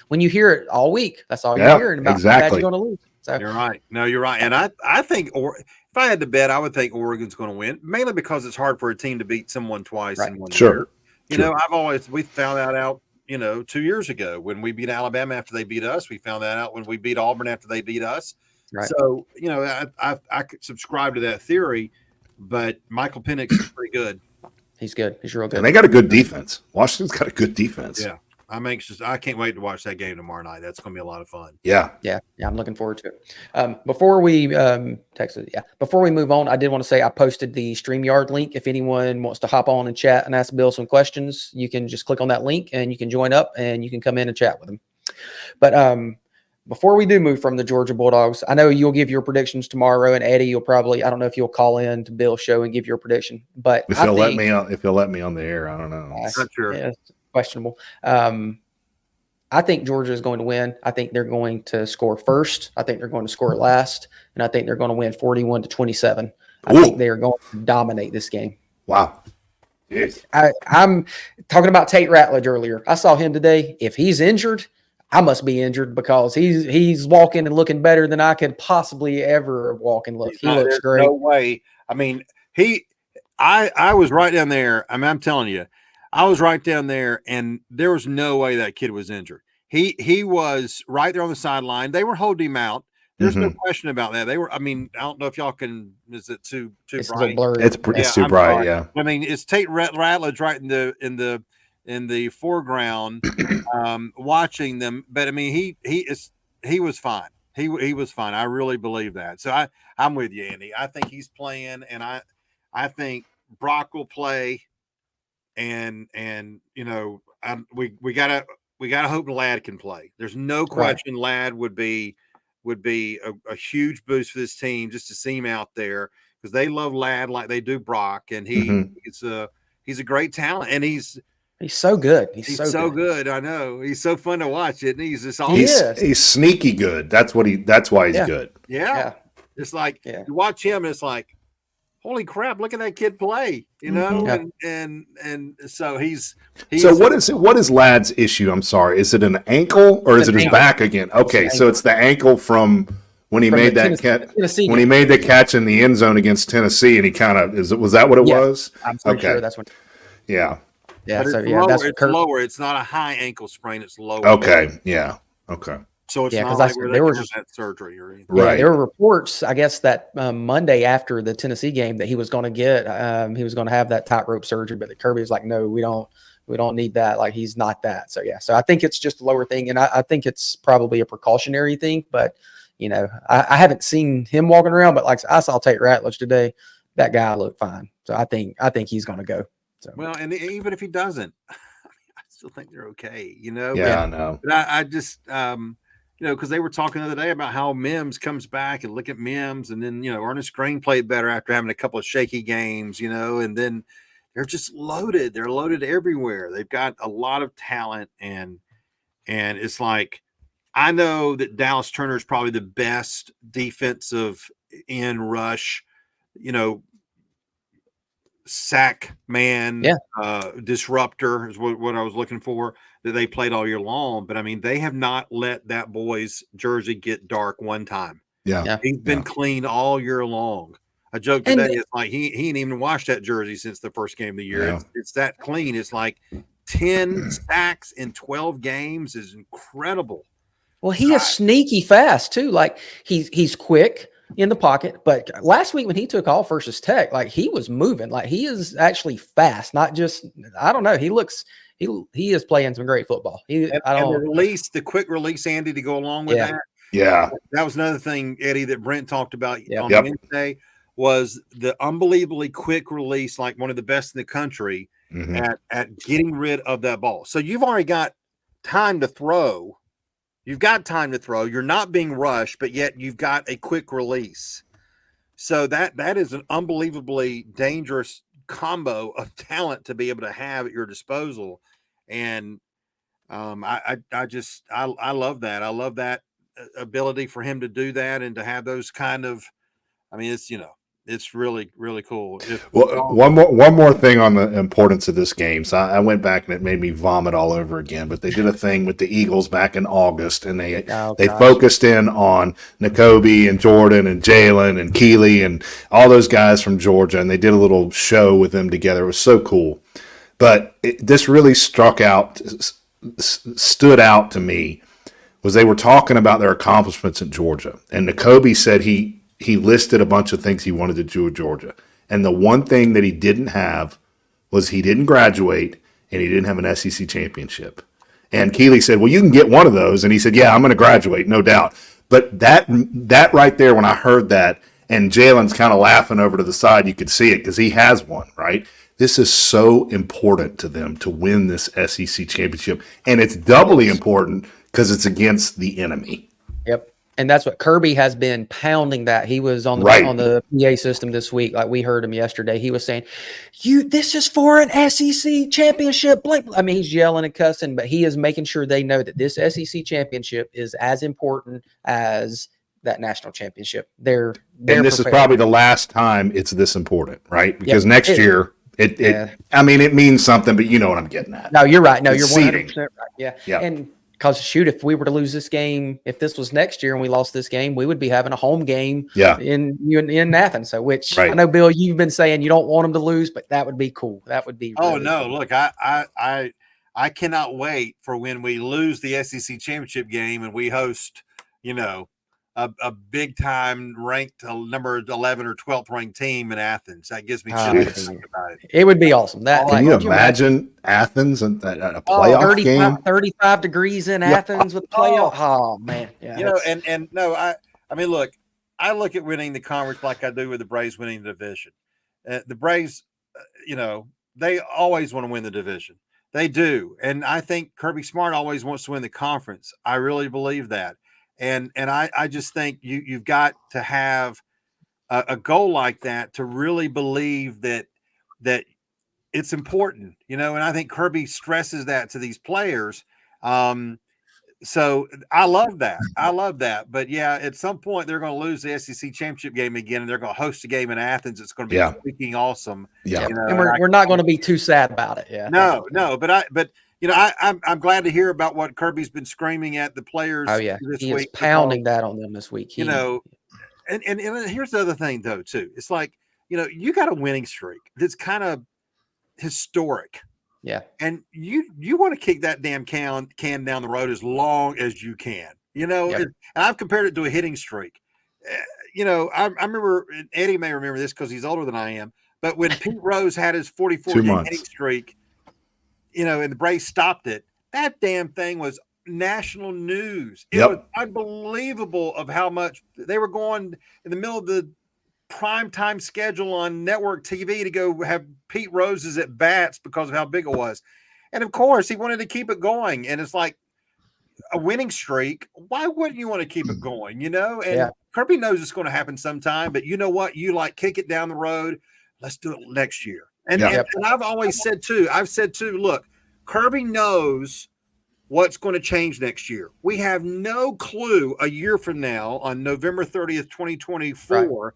when you hear it all week. That's all you're hearing about. Exactly. You're going to lose. So. You're right. No, you're right. And I think, if I had to bet, I would think Oregon's going to win, mainly because it's hard for a team to beat someone twice in 1 year. We found that out, 2 years ago when we beat Alabama after they beat us. We found that out when we beat Auburn after they beat us. Right. So, I could subscribe to that theory, but Michael Penix is pretty good. He's good. He's real good. And they got a good defense. Washington's got a good defense. Yeah. I'm anxious. I can't wait to watch that game tomorrow night. That's going to be a lot of fun. Yeah. I'm looking forward to it. Before we before we move on, I did want to say I posted the StreamYard link. If anyone wants to hop on and chat and ask Bill some questions, you can just click on that link and you can join up and you can come in and chat with him. But before we do move from the Georgia Bulldogs, I know you'll give your predictions tomorrow, and Eddie, you'll probably, I don't know if you'll call in to Bill's show and give your prediction, but if he'll let me on the air, I don't know. Not sure. Yeah, questionable. I think Georgia is going to win. I think they're going to score first. I think they're going to score last, and I think they're going to win 41-27. I think they are going to dominate this game. Wow. Yes. I'm talking about Tate Ratledge earlier. I saw him today. If he's injured, I must be injured because he's walking and looking better than I could possibly ever walk and look. He looks great. No way. I mean, I was right down there. I mean, I'm telling you, I was right down there, and there was no way that kid was injured. He was right there on the sideline. They were holding him out. There's no question about that. They were. I mean, I don't know if y'all can. Is it too bright? It's too bright. Yeah. I mean, it's Tate Ratledge right in the foreground, watching them. But I mean, he was fine. He was fine. I really believe that. So I'm with you, Andy. I think he's playing, and I think Brock will play. And we gotta hope Ladd can play. There's no question Ladd would be a huge boost for this team just to see him out there because they love Ladd like they do Brock, and he's a great talent, and he's so good. He's so good. I know he's so fun to watch it, and he's just he's sneaky good. That's why he's good. Yeah. It's like you watch him, and it's like, holy crap, look at that kid play, you know? And so he's so what is Ladd's issue? I'm sorry. Is it an ankle or is it his back again? Okay, so it's the ankle from when he made that when he made the catch in the end zone against Tennessee, and he kind of was that what it was? I'm pretty sure that's what. Yeah. Yeah. But So lower, that's it's lower. It's not a high ankle sprain. It's lower. Okay. Yeah. Okay. So it's not like there was that surgery or anything. Right. Yeah, there were reports, I guess, that Monday after the Tennessee game that he was going to get, he was going to have that tightrope surgery, but Kirby was like, no, we don't need that. Like, he's not that. So yeah, so I think it's just a lower thing, and I think it's probably a precautionary thing. But you know, I haven't seen him walking around, but like I saw Tate Ratledge today, that guy looked fine. So I think he's going to go. So well, and even if he doesn't, I still think they're okay. You know. Yeah, I know. But I just you know, because they were talking the other day about how Mims comes back and look at Mims, and then, you know, Ernest Green played better after having a couple of shaky games, you know, and then they're just loaded. They're loaded everywhere. They've got a lot of talent, and it's like, I know that Dallas Turner is probably the best defensive end rush, you know, sack man, disruptor is what I was looking for, that they played all year long. But I mean, they have not let that boy's jersey get dark one time. Yeah. He's been clean all year long. I joked today, it's like he ain't even washed that jersey since the first game of the year. It's that clean. It's like 10 sacks in 12 games is incredible. Well, he is sneaky fast too. Like he's quick in the pocket, but last week when he took off versus Tech, like he was moving. Like he is actually fast, not just, I don't know. He is playing some great football. The quick release, Andy, to go along with that. Yeah. That was another thing, Eddie, that Brent talked about on Wednesday, was the unbelievably quick release, like one of the best in the country at getting rid of that ball. So you've already got time to throw. You've got time to throw. You're not being rushed, but yet you've got a quick release. So that is an unbelievably dangerous combo of talent to be able to have at your disposal. And I love that. I love that ability for him to do that and to have those kind of, I mean, it's, you know, it's really, really cool. Well, one more thing on the importance of this game. So I went back and it made me vomit all over again. But they did a thing with the Eagles back in August, and they focused in on Nakobe and Jordan and Jalen and Keeley and all those guys from Georgia, and they did a little show with them together. It was so cool. But this really stood out to me, was they were talking about their accomplishments in Georgia, and Nakobe said he listed a bunch of things he wanted to do at Georgia. And the one thing that he didn't have was he didn't graduate and he didn't have an SEC championship. And Keeley said, well, you can get one of those. And he said, yeah, I'm going to graduate, no doubt. But that right there, when I heard that, and Jalen's kind of laughing over to the side, you could see it because he has one, right? This is so important to them to win this SEC championship. And it's doubly important because it's against the enemy. Yep. And that's what Kirby has been pounding that. He was on the on the PA system this week. Like we heard him yesterday. He was saying, this is for an SEC championship. I mean, he's yelling and cussing, but he is making sure they know that this SEC championship is as important as that national championship. They're and this is probably the last time it's this important, right? Because next year I mean, it means something, but you know what I'm getting at. No, you're right. No, you're seeding. 100% right. Yeah. And because shoot, if we were to lose this game, if this was next year and we lost this game, we would be having a home game in Athens. So, which I know, Bill, you've been saying you don't want them to lose, but that would be cool. That would be. Really cool. Look, I cannot wait for when we lose the SEC championship game and we host, you know, a big time ranked number 11 or 12th ranked team in Athens. That gives me chills to think about it. It would be awesome. That can you imagine Athens and a playoff game? 35 degrees in Athens with playoff. Oh man, you know, and no, I mean, look, I look at winning the conference like I do with the Braves winning the division. The Braves, you know, they always want to win the division. They do, and I think Kirby Smart always wants to win the conference. I really believe that. And I just think you've got to have a goal like that to really believe that it's important, you know. And I think Kirby stresses that to these players. So I love that. I love that. But yeah, at some point they're going to lose the SEC championship game again, and they're going to host a game in Athens. It's going to be freaking awesome. Yeah, and we're not going to be too sad about it. Yeah, no. But I'm glad to hear about what Kirby's been screaming at the players. Oh yeah, this he week is pounding that on them this week. And here's the other thing though too. It's like you got a winning streak that's kind of historic. Yeah. And you want to kick that damn can down the road as long as you can, and I've compared it to a hitting streak. I remember, Eddie may remember this because he's older than I am, but when Pete Rose had his 44-game hitting streak, and the Braves stopped it, that damn thing was national news. It was unbelievable of how much they were going in the middle of the prime time schedule on network TV to go have Pete Rose's at bats because of how big it was. And of course he wanted to keep it going. And it's like a winning streak. Why wouldn't you want to keep it going? And Kirby knows it's going to happen sometime, but you know what? You kick it down the road. Let's do it next year. And I've always said too, look, Kirby knows what's going to change next year. We have no clue a year from now on November 30th, 2024,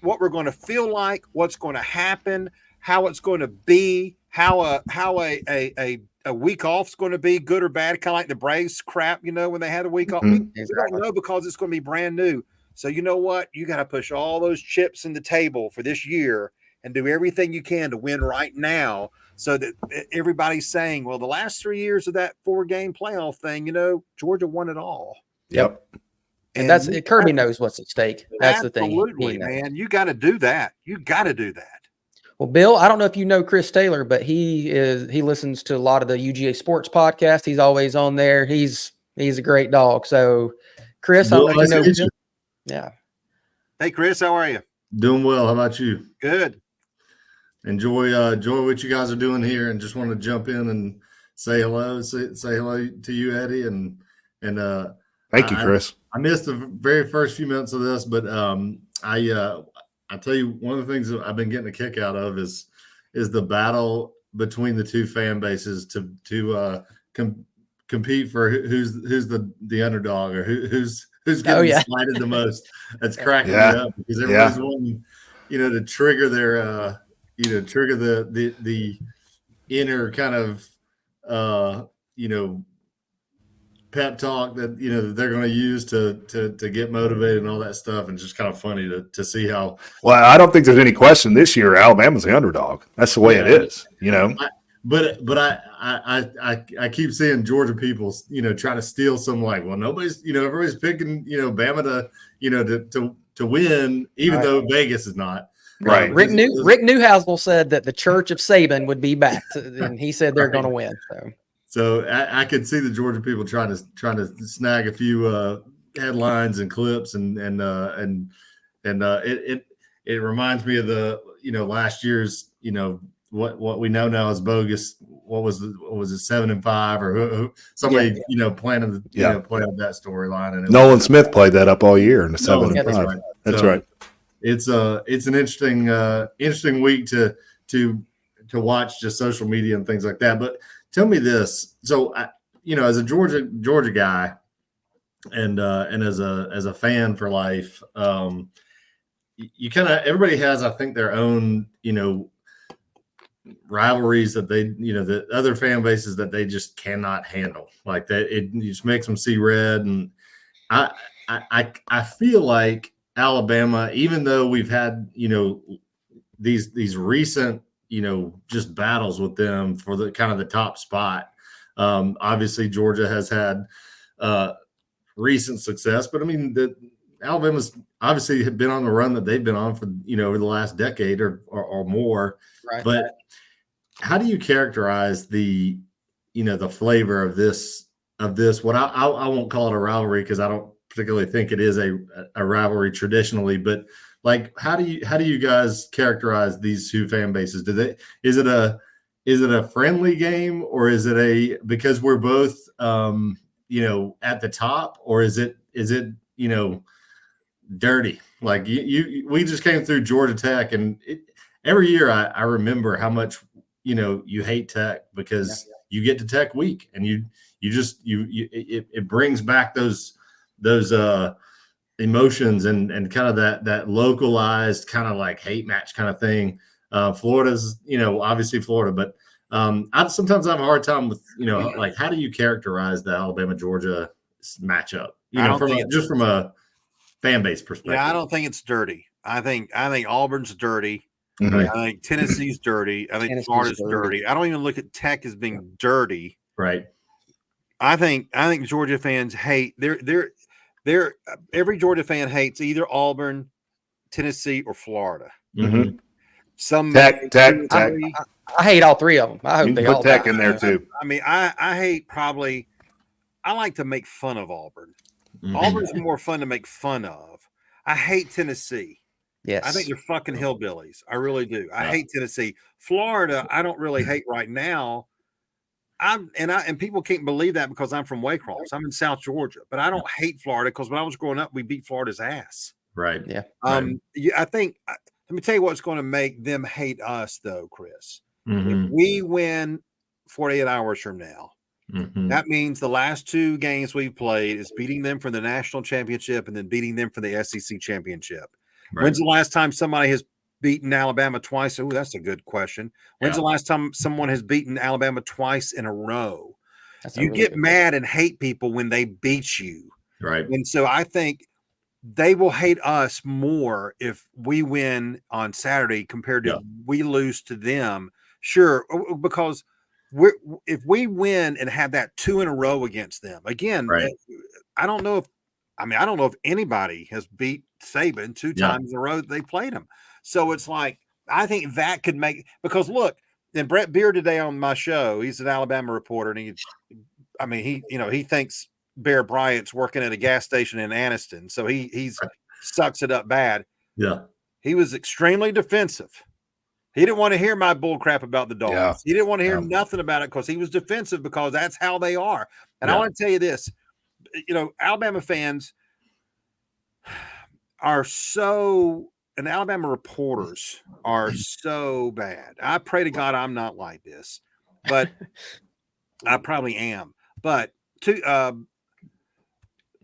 what we're going to feel like, what's going to happen, how it's going to be, how a week off is going to be, good or bad, kind of like the Braves crap, when they had a week off. We don't know because it's going to be brand new. So you know what? You got to push all those chips in the table for this year and do everything you can to win right now. So that everybody's saying, well, the last 3 years of that 4-game playoff thing, Georgia won it all. Yep. And Kirby knows what's at stake. That's the thing. Absolutely, man. You got to do that. Well, Bill, I don't know if you know Chris Taylor, but he listens to a lot of the UGA sports podcast. He's always on there. He's a great dog. So Chris, I don't know if you know. Yeah. Hey Chris, how are you? Doing well. How about you? Good. Enjoy what you guys are doing here, and just want to jump in and say hello. Say hello to you, Eddie, and thank you, Chris. I missed the very first few minutes of this, but I tell you, one of the things that I've been getting a kick out of is the battle between the two fan bases to compete for who's the underdog or who's getting slighted the most. That's cracking me up because everybody's wanting to trigger their trigger the inner kind of pep talk that that they're going to use to get motivated and all that stuff. And it's just kind of funny to see how. Well, I don't think there's any question this year Alabama's the underdog. That's the way it is, But I keep seeing Georgia people try to steal some nobody's everybody's picking Bama to win even though Vegas is not. Right. Rick Newhousel said that the Church of Saban would be back, and he said they're going to win. So I could see the Georgia people trying to snag a few headlines and clips, and it reminds me of the last year's what we know now is bogus. What was it 7-5 or somebody planning play up that storyline, and Nolan Smith played that up all year in the 7-5. That's right. It's an interesting week to watch just social media and things like that. But tell me this: so as a Georgia guy, and as a fan for life, you kind of everybody has, I think, their own rivalries that they the other fan bases that they just cannot handle. Like that, it just makes them see red. And I feel like Alabama, even though we've had these recent just battles with them for the kind of the top spot. Obviously Georgia has had recent success, but I mean Alabama's obviously have been on the run that they've been on for over the last decade or more. Right. But how do you characterize the the flavor of this what I won't call it a rivalry because I don't particularly think it is a rivalry traditionally, but how do you guys characterize these two fan bases? Is it a friendly game, or is it because we're both at the top, or is it dirty? Like we just came through Georgia Tech, and every year I remember how much you hate Tech because you get to Tech week, and it brings back those emotions and kind of that localized kind of like hate match kind of thing. Florida's, obviously Florida, but sometimes I have a hard time with, like, how do you characterize the Alabama-Georgia matchup? From a fan base perspective. Yeah, I don't think it's dirty. I think Auburn's dirty. Mhm. I think Tennessee's dirty. I think Tennessee's Florida's dirty. dirty. I don't even look at Tech as being dirty. Right. I think Georgia fans hate they're every Georgia fan hates either Auburn, Tennessee, or Florida. Mm-hmm. Some Tech. I hate all three of them. I hope You they can all put Tech die. in there too. I mean, I hate probably. I like to make fun of Auburn. Mhm. Auburn's more fun to make fun of. I hate Tennessee. Yes. I think they're fucking hillbillies. I really do. I hate Tennessee. Florida, I don't really hate right now. And people can't believe that because I'm from Waycross. I'm in South Georgia, but I don't hate Florida because when I was growing up, we beat Florida's ass. Right. Yeah. I think. Let me tell you what's going to make them hate us, though, Chris. Mhm. If we win 48 hours from now, Mhm. that means the last two games we've played is beating them for the national championship and then beating them for the SEC championship. Right. When's the last time somebody has beaten Alabama twice? Oh, that's a good question. When's the last time someone has beaten Alabama twice in a row? That's a You really get good mad and hate people when they beat you. Right. And so I think they will hate us more if we win on Saturday compared to we lose to them. Sure, because if we win and have that 2 in a row against them again, I don't know if anybody has beat Saban 2 times in a row that they played him. So it's like I think that could make because look, and Brett Beard today on my show, he's an Alabama reporter, and he thinks Bear Bryant's working at a gas station in Anniston, so he's sucks it up bad. Yeah, he was extremely defensive. He didn't want to hear my bull crap about the Dogs. Yeah. He didn't want to hear nothing about it because he was defensive because that's how they are. And I want to tell you this, Alabama fans are and Alabama reporters are so bad. I pray to God I'm not like this, but I probably am. But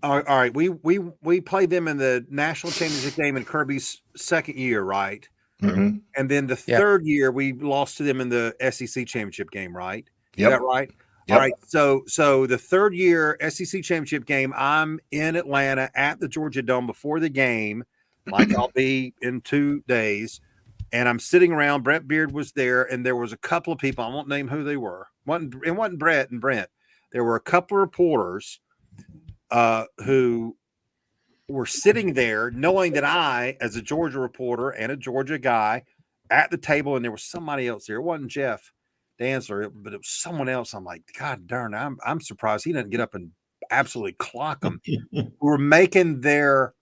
all right, we played them in the national championship game in Kirby's second year, right? Mm-hmm. And then the third year we lost to them in the SEC championship game, right? Is that right? Yep. All right. So the third year SEC championship game, I'm in Atlanta at the Georgia Dome before the game, like I'll be in 2 days. And I'm sitting around. Brett Beard was there, and there was a couple of people. I won't name who they were. It wasn't Brett and Brent. There were a couple of reporters who were sitting there knowing that I, as a Georgia reporter and a Georgia guy, at the table, and there was somebody else there. It wasn't Jeff Dantzler, but it was someone else. I'm like, God darn, I'm surprised he didn't get up and absolutely clock them. We were making their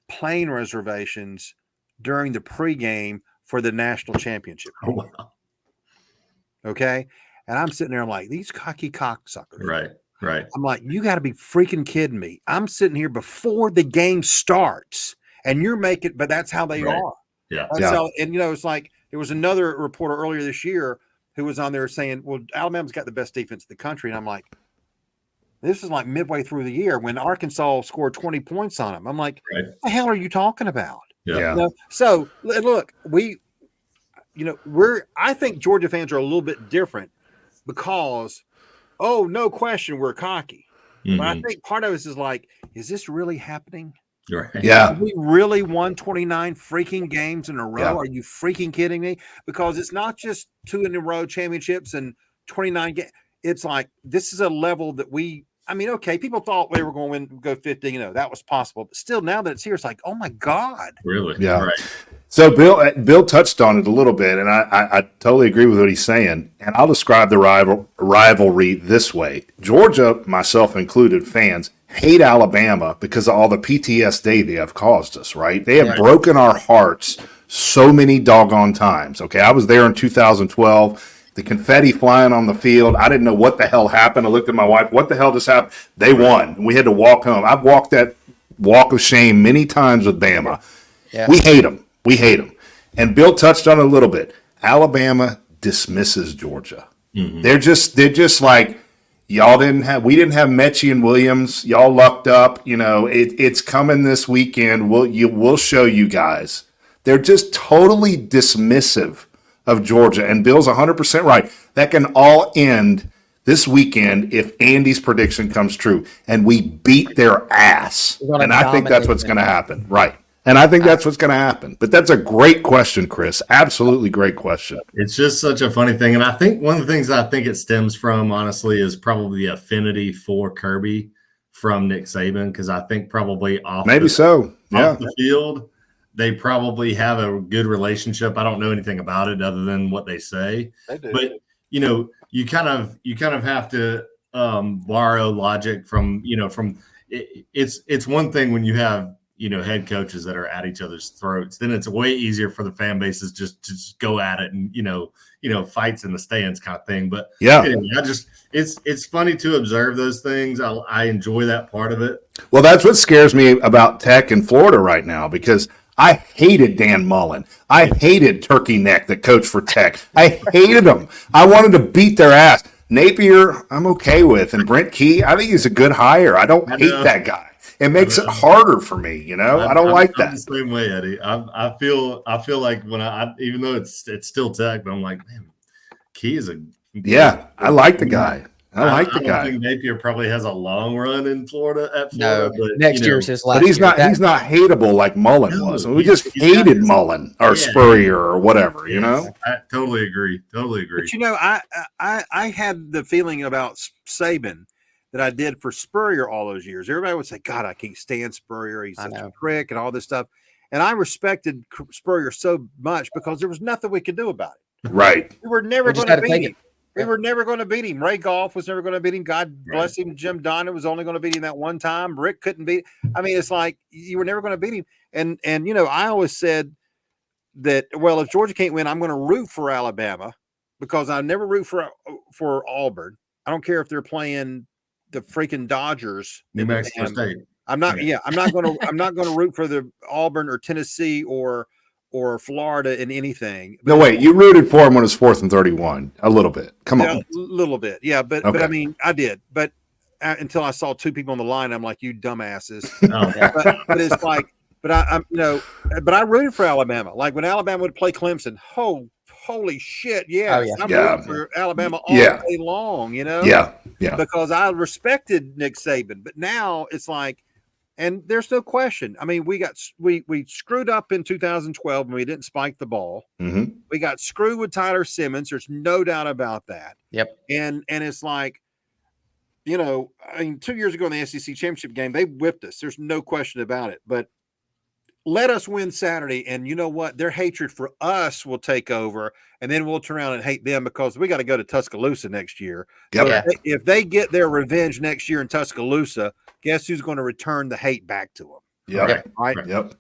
plane reservations during the pregame for the national championship. Oh, wow. Okay. And I'm sitting there, I'm like, these cocky cocksuckers. Right. I'm like, you got to be freaking kidding me. I'm sitting here before the game starts and you're making, but that's how they are. Yeah. That's how, and it's like, there was another reporter earlier this year who was on there saying, well, Alabama's got the best defense in the country. And I'm like, this is like midway through the year when Arkansas scored 20 points on them. I'm like, what the hell are you talking about? Yeah. So look, I think Georgia fans are a little bit different because, no question, we're cocky. Mm-hmm. But I think part of us is like, is this really happening? Right. Yeah. Have we really won 29 freaking games in a row? Yeah. Are you freaking kidding me? Because it's not just 2 in a row championships and 29 games. It's like, this is a level that people thought we were going to go 50, that was possible. But still, now that it's here, it's like, oh my God. Really? Yeah. Right. So Bill touched on it a little bit, and I totally agree with what he's saying. And I'll describe the rivalry this way. Georgia, myself included, fans hate Alabama because of all the PTSD they have caused us, right? They have broken our hearts so many doggone times. Okay, I was there in 2012. The confetti flying on the field. I didn't know what the hell happened. I looked at my wife. What the hell just happened? They won. We had to walk home. I've walked that walk of shame many times with Bama. Yeah. We hate them. We hate them. And Bill touched on it a little bit. Alabama dismisses Georgia. Mhm. They're just like, we didn't have Mechie and Williams. Y'all lucked up. It's coming this weekend. We'll show you guys. They're just totally dismissive of Georgia. And Bill's 100% right. That can all end this weekend if Andy's prediction comes true and we beat their ass. And I think that's what's going to happen. Right. And I think that's what's going to happen. But that's a great question, Chris. Absolutely great question. It's just such a funny thing. And I think one of the things I think it stems from, honestly, is probably the affinity for Kirby from Nick Saban. Because I think probably off the field, they probably have a good relationship. I don't know anything about it other than what they say. They do. But, you kind of have to borrow logic from it's one thing when you have head coaches that are at each other's throats, then it's way easier for the fan bases just go at it and fights in the stands kind of thing. But anyway, it's funny to observe those things. I enjoy that part of it. Well, that's what scares me about Tech in Florida right now, because I hated Dan Mullen. I hated Turkey Neck, the coach for Tech. I hated him. I wanted to beat their ass. Napier, I'm okay with, and Brent Key, I think he's a good hire. I don't hate that guy. It makes it harder for me, I don't like that. I'm the same way, Eddie. I feel like when I even though it's still Tech, but I'm like, man, Key is I like the guy. I think Napier probably has a long run in Florida at Florida. No, but next year's his last. But he's not hateable like Mullen was. We just hated Mullen or Spurrier or whatever, I totally agree. But I had the feeling about Saban that I did for Spurrier all those years. Everybody would say, God, I can't stand Spurrier. He's such a prick and all this stuff. And I respected Spurrier so much because there was nothing we could do about it. Right. We were never going to beat him. We were never going to beat him. Ray Goff was never going to beat him. God bless him. Jim Donnan was only going to beat him that one time. Rick couldn't beat him. I mean, it's like you were never going to beat him. And I always said that, well, if Georgia can't win, I'm going to root for Alabama because I never root for Auburn. I don't care if they're playing the freaking Dodgers. New Mexico State. I'm not going to root for the Auburn or Tennessee or Florida in anything. No, wait, you rooted for him when it was 4th and 31 a little bit. Come on. A little bit. Yeah. But I mean, I did, but until I saw two people on the line, I'm like, you dumbasses. But it's like, but I rooted for Alabama. Like when Alabama would play Clemson, holy shit. Yes. I'm rooting for Alabama all day long, Yeah. Because I respected Nick Saban, but now it's like, and there's no question. I mean, we screwed up in 2012 when we didn't spike the ball. Mm-hmm. We got screwed with Tyler Simmons. There's no doubt about that. Yep. And it's like, I mean, 2 years ago in the SEC championship game, they whipped us. There's no question about it. But let us win Saturday, and you know what? Their hatred for us will take over, and then we'll turn around and hate them because we got to go to Tuscaloosa next year. Yep. So if they get their revenge next year in Tuscaloosa, guess who's going to return the hate back to them? Yep. Right. Yep.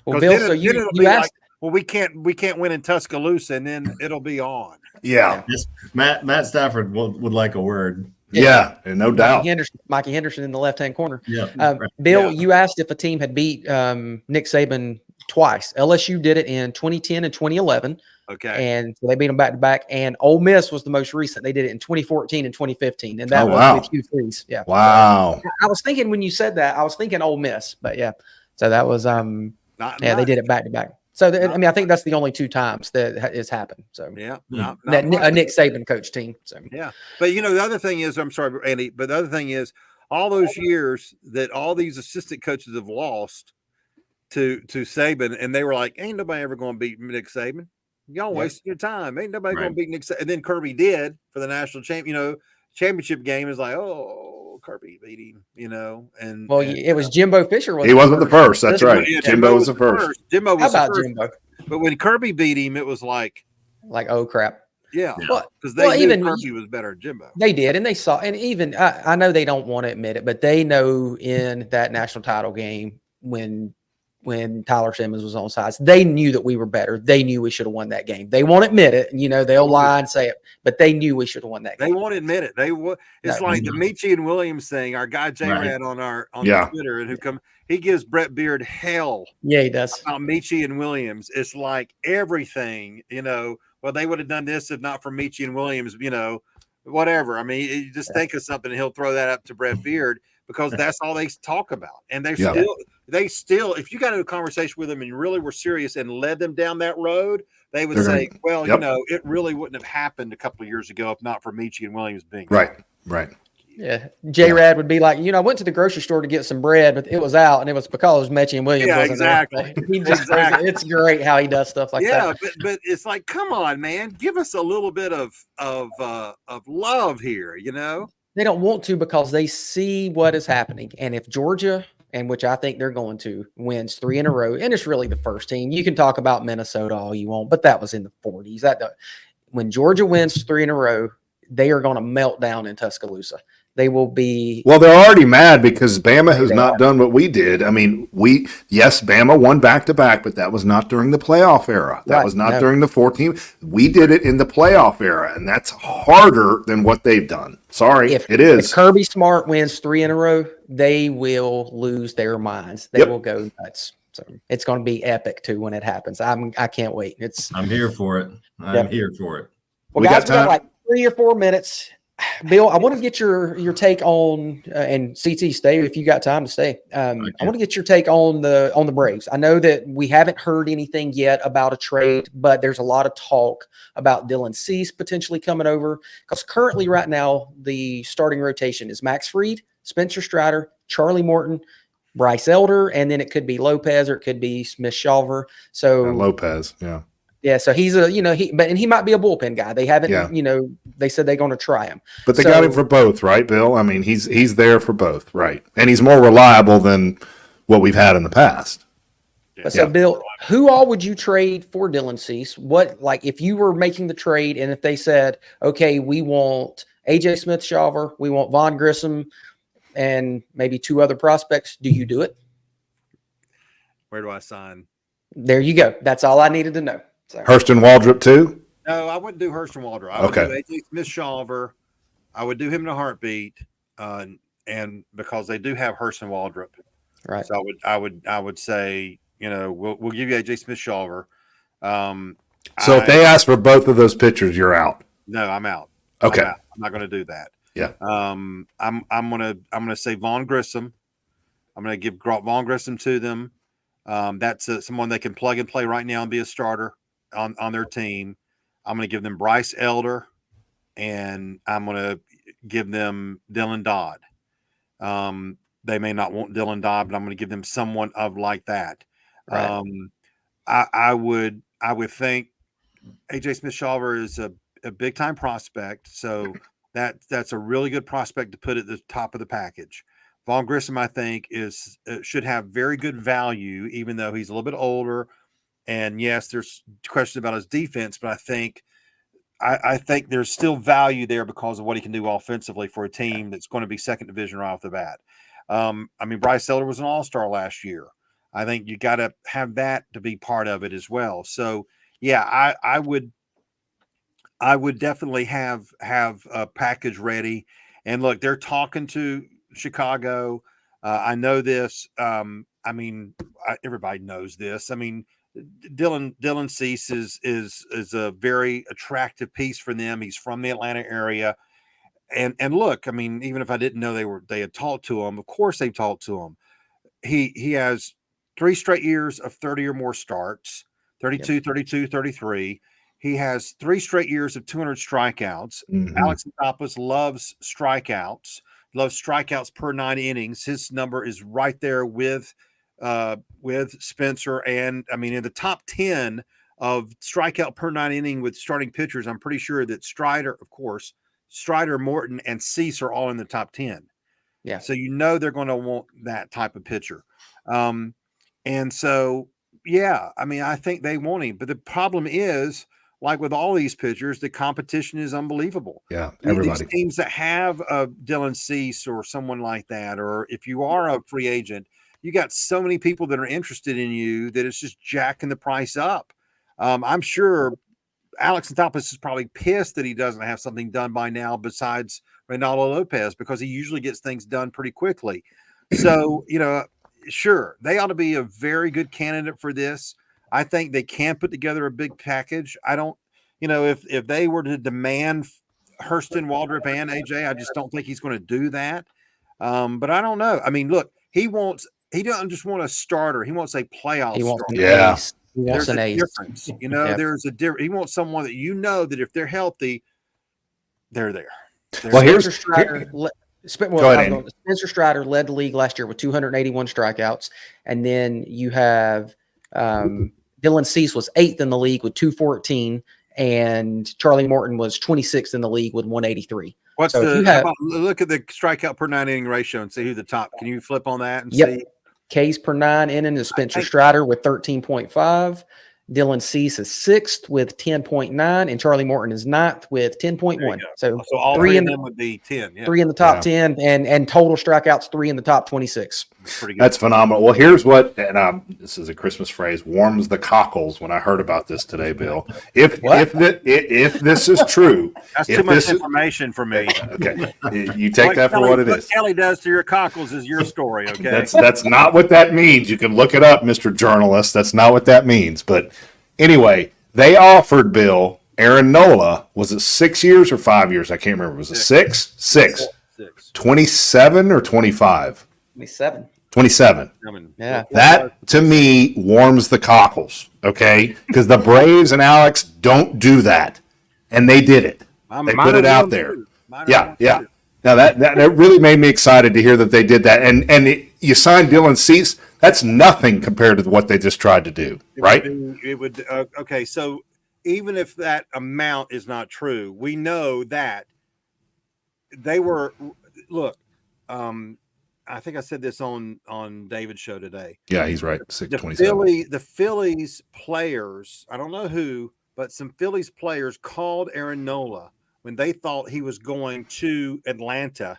Well, Bill, so you asked. Like, well, we can't win in Tuscaloosa, and then it'll be on. Yeah. Yes, Matt Stafford would like a word. Yeah, and no doubt. Mikey Henderson in the left-hand corner. Yeah. Bill, you asked if a team had beat Nick Saban twice. LSU did it in 2010 and 2011. Okay. And so they beat them back-to-back. And Ole Miss was the most recent. They did it in 2014 and 2015. And that was with Hugh Freeze. Yeah. Wow. I was thinking when you said that, I was thinking Ole Miss. But, yeah. So that was they did it back-to-back. So, I think that's the only two times that has happened. So, yeah, a Nick Saban coach team. So, yeah. But, the other thing is, I'm sorry, Andy, but the other thing is all those years that all these assistant coaches have lost to Saban, and they were like, ain't nobody ever going to beat Nick Saban. Y'all wasting your time. Ain't nobody going to beat Nick Saban. And then Kirby did for the national championship game is like, Kirby beat him, and it was Jimbo Fisher. He wasn't the first. That's right. Jimbo was the first. Jimbo was How about the first. Jimbo? But when Kirby beat him, it was like, oh crap. Yeah, because even Kirby was better than Jimbo. They did, and they saw, and even I know they don't want to admit it, but they know in that national title game when Tyler Simmons was on sides, they knew that we were better. They knew we should have won that game. They won't admit it, they'll lie and say it, but they knew we should have won that game. They won't admit it. It's like the Mechie and Williams thing. Our guy J-Rad on Twitter, and he gives Brett Beard hell. Yeah, he does. About Mechie and Williams. It's like everything, well, they would have done this if not for Mechie and Williams, whatever. I mean, you just think of something and he'll throw that up to Brett Beard because that's all they talk about. And they still, if you got into a conversation with them and you really were serious and led them down that road, they would say, well, it really wouldn't have happened a couple of years ago if not for Michie and Williams being right. Yeah. J-Rad would be like, I went to the grocery store to get some bread, but it was out, and it was because Michie and Williams wasn't exactly. there. He just it's great how he does stuff like that. Yeah, but it's like, come on, man, give us a little bit of love here, They don't want to because they see what is happening. And if Georgia, and which I think they're going to, wins 3 in a row, and it's really the first team. You can talk about Minnesota all you want, but that was in the 40s. When Georgia wins 3 in a row, they are going to melt down in Tuscaloosa. They will be. Well, they're already mad because Bama has not done what we did. I mean, Bama won back-to-back, but that was not during the playoff era. That was not during the 14. We did it in the playoff era, and that's harder than what they've done. Sorry, it is. If Kirby Smart wins 3 in a row, they will lose their minds. They will go nuts. So it's going to be epic too when it happens. I can't wait. I'm here for it. I'm here for it. Well, we got like 3 or 4 minutes. Bill, I want to get your take on and CT, stay if you got time to stay. I want to get your take on the Braves. I know that we haven't heard anything yet about a trade, but there's a lot of talk about Dylan Cease potentially coming over because currently right now the starting rotation is Max Fried, Spencer Strider, Charlie Morton, Bryce Elder, and then it could be Lopez or it could be Smith-Shawver. So Lopez, yeah. Yeah, so he's he might be a bullpen guy. They haven't, they said they're going to try him. But they got him for both, right, Bill? I mean, he's there for both, right? And he's more reliable than what we've had in the past. So, Bill, who all would you trade for Dylan Cease? If you were making the trade and if they said, okay, we want AJ Smith-Shawver, we want Vaughn Grissom, and maybe 2 other prospects, do you do it? Where do I sign? There you go. That's all I needed to know. So. Hurston Waldrop too? No, I wouldn't do Hurston Waldrop. I would do AJ Smith-Shawver. I would do him in a heartbeat, and because they do have Hurston Waldrop, right? So I would say, we'll give you AJ Smith-Shawver. So if they ask for both of those pitchers, you're out. No, I'm out. Okay, I'm not going to do that. Yeah. I'm gonna say Vaughn Grissom. I'm gonna give Vaughn Grissom to them. That's someone they can plug and play right now and be a starter on their team. I'm going to give them Bryce Elder, and I'm going to give them Dylan Dodd. They may not want Dylan Dodd, but I'm going to give them someone like that. Right. I would think AJ Smith-Shawver is a big time prospect, so that's a really good prospect to put at the top of the package. Vaughn Grissom, I think, should have very good value, even though he's a little bit older. And yes, there's questions about his defense, but I think there's still value there because of what he can do offensively for a team that's going to be second division right off the bat. Bryce Elder was an all-star last year. I think you got to have that to be part of it as well. So yeah, I would definitely have a package ready. And look, they're talking to Chicago. I know this. Everybody knows this. I mean, Dylan Cease is a very attractive piece for them. He's from the Atlanta area, and look, I mean, even if I didn't know they had talked to him, of course they talked to him. He has 3 straight years of 30 or more starts, 32, 32, 33. He has 3 straight years of 200 strikeouts. Mm-hmm. Alex Anthopoulos loves strikeouts per 9 innings. His number is right there with Spencer, and in the top 10 of strikeout per 9 inning with starting pitchers, I'm pretty sure that Strider, Morton, and Cease are all in the top 10. Yeah. So they're going to want that type of pitcher. And so, yeah, I think they want him. But the problem is, like with all these pitchers, the competition is unbelievable. Yeah, everybody. These teams that have Dylan Cease or someone like that, or if you are a free agent, you got so many people that are interested in you that it's just jacking the price up. I'm sure Alex Anthopoulos is probably pissed that he doesn't have something done by now besides Reynaldo Lopez, because he usually gets things done pretty quickly. So, sure, they ought to be a very good candidate for this. I think they can put together a big package. I don't, if they were to demand Hurston, Waldrop, and AJ. I just don't think he's going to do that. But I don't know. I mean, look, he doesn't just want a starter. He wants a playoff He wants starter. an ace. He wants There's an a ace. difference. You know, there's a difference. He wants someone that you know that if they're healthy, they're there. Well, Spencer Strider. Go ahead. Spencer Strider led the league last year with 281 strikeouts, and then you have Dylan Cease was 8th in the league with 214, and Charlie Morton was 26th in the league with 183. Look at the strikeout per 9 inning ratio and see who the top. Can you flip on that and see? Ks per 9 inning is Spencer Strider with 13.5. Dylan Cease is 6th with 10.9, and Charlie Morton is 9th with 10.1. So all three of them would be 10. Yeah. 3 in the top 10, and total strikeouts 3 in the top 26. That's pretty good. That's phenomenal. Well, here's what, and this is a Christmas phrase, warms the cockles when I heard about this today, Bill. If this is true, that's too much information for me. Okay, you take that for what it is. What Kelly does to your cockles is your story. Okay, that's not what that means. You can look it up, Mr. Journalist. That's not what that means. But anyway, they offered Bill Aaron Nola. Was it 6 years or 5 years? I can't remember. Was it 6? 6. 27 or 25? 27. Yeah. That, to me, warms the cockles, okay? Because the Braves and Alex don't do that. And they did it. They put it out there. Yeah. Now, that really made me excited to hear that they did that. And you signed Dylan Cease. That's nothing compared to what they just tried to do, right? It would okay, so even if that amount is not true, we know that they were – look, I think I said this on David's show today. Yeah, he's right. 627. The Phillies players, I don't know who, but some Phillies players called Aaron Nola when they thought he was going to Atlanta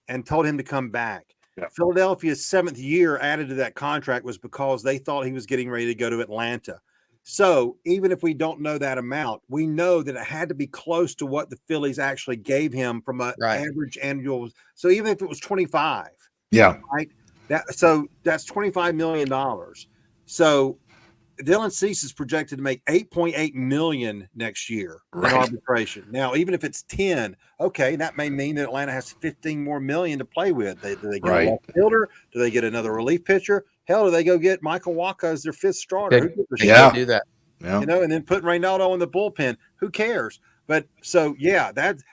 and told him to come back. Yeah. Philadelphia's 7th year added to that contract was because they thought he was getting ready to go to Atlanta. So even if we don't know that amount, we know that it had to be close to what the Phillies actually gave him from an average annual. So even if it was 25, right? That's $25 million. So Dylan Cease is projected to make $8.8 million next year in arbitration. Now, even if it's 10, okay, that may mean that Atlanta has 15 more million to play with. Do they get a left fielder? Do they get another relief pitcher? Hell, do they go get Michael Wacha as their 5th starter? Do that. Yeah. You know, and then put Reynaldo in the bullpen. Who cares? But so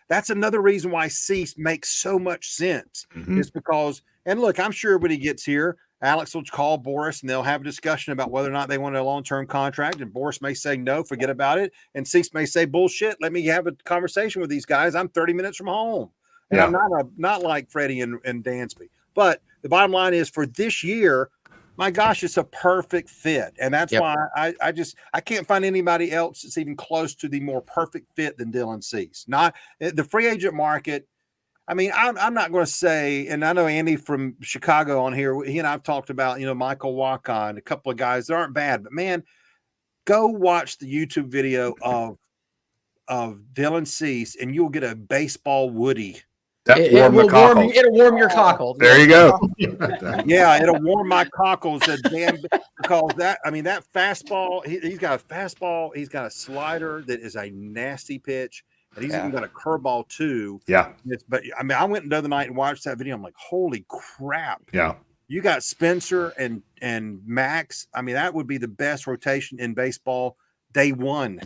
that's another reason why Cease makes so much sense. Mm-hmm. Is because, and look, I'm sure when he gets here, Alex will call Boris and they'll have a discussion about whether or not they want a long-term contract. And Boris may say no, forget about it. And Cease may say bullshit. Let me have a conversation with these guys. I'm 30 minutes from home, and I'm not like Freddie and Dansby. But the bottom line is for this year. My gosh, it's a perfect fit. And that's why I can't find anybody else that's even close to the more perfect fit than Dylan Cease. Not the free agent market. I mean, I'm not going to say, and I know Andy from Chicago on here, he and I've talked about, Michael Wacha and a couple of guys that aren't bad, but man, go watch the YouTube video of Dylan Cease and you'll get a baseball Woody. It'll warm your cockles. There you go. Yeah, it'll warm my cockles. Because that fastball, he's got a fastball. He's got a slider that is a nasty pitch, and he's even got a curveball too. Yeah. I went the other night and watched that video. I'm like, holy crap. Yeah. You got Spencer and Max. I mean, that would be the best rotation in baseball day one.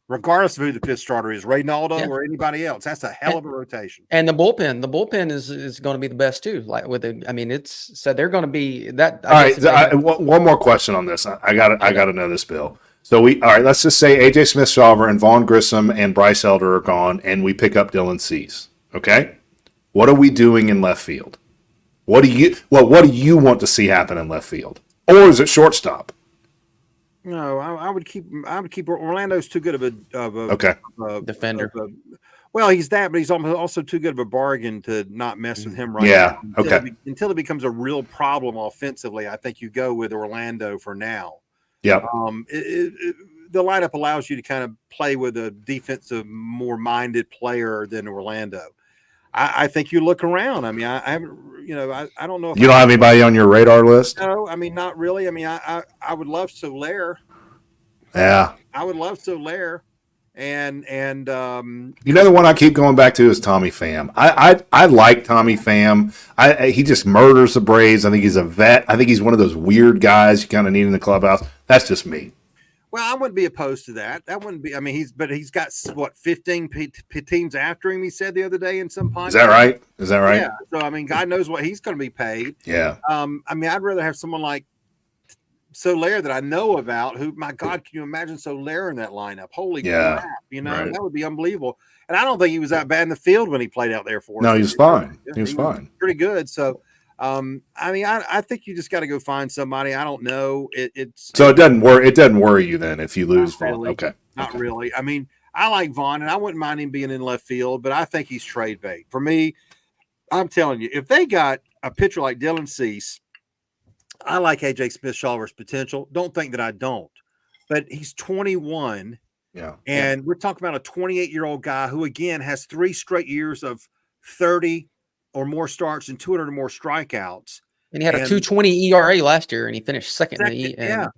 Regardless of who the 5th starter is, Reynaldo or anybody else, that's a hell of a rotation. And the bullpen is going to be the best too. Like they're going to be that. All right, one more question on this. I got to know this, Bill. So let's just say AJ Smith-Shawver and Vaughn Grissom and Bryce Elder are gone, and we pick up Dylan Cease. Okay, what are we doing in left field? What do you want to see happen in left field, or is it shortstop? No, I would keep Orlando's too good of a defender. Well, he's that, but he's also too good of a bargain to not mess with him now. Until it becomes a real problem offensively, I think you go with Orlando for now. Yeah. The lineup allows you to kind of play with a defensive, more minded player than Orlando. I think you look around. I mean, I haven't, I don't know if you don't have anybody on your radar list. No, I mean, not really. I mean, I would love Soler. Yeah, I would love Soler, and You know, the one I keep going back to is Tommy Pham. I like Tommy Pham. He just murders the Braves. I think he's a vet. I think he's one of those weird guys you kind of need in the clubhouse. That's just me. well, I wouldn't be opposed to that. That wouldn't be. I mean, he's got what 15 teams after him. He said the other day in some podcast. Is that right? Is that right? Yeah. So I mean, God knows what he's going to be paid. Yeah. I mean, I'd rather have someone like Soler that I know about. Who, my God, can you imagine Soler in that lineup? Holy crap! You know, right. That would be unbelievable. And I don't think he was that bad in the field when he played out there for us. No, he was fine. He was fine. Pretty good. So. I mean, I think you just got to go find somebody. I don't know. So it doesn't worry. It doesn't worry you then if you lose Vaughn. Really, okay, not really. I mean, I like Vaughn, and I wouldn't mind him being in left field, but I think he's trade bait for me. I'm telling you, if they got a pitcher like Dylan Cease, I like AJ Smith-Shawver's potential. Don't think that I don't, but he's 21. Yeah, and we're talking about a 28-year-old guy who again has 3 straight years of 30 or more starts and 200 or more strikeouts. And he had a 2.20 ERA last year, and he finished second in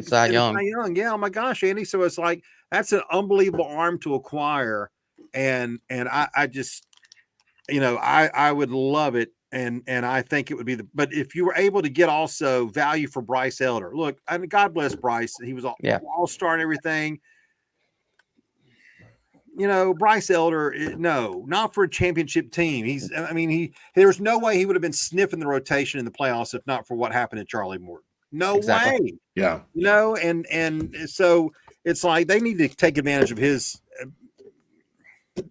Cy Young. Yeah, oh my gosh, Andy. So it's like that's an unbelievable arm to acquire, and I just, you know, I would love it, and I think it would be but if you were able to get also value for Bryce Elder, look, I mean, God bless Bryce, he was all-star and everything. You know, Bryce Elder, no, not for a championship team. There's no way he would have been sniffing the rotation in the playoffs if not for what happened to Charlie Morton. No way. Yeah. You know, and so it's like they need to take advantage of his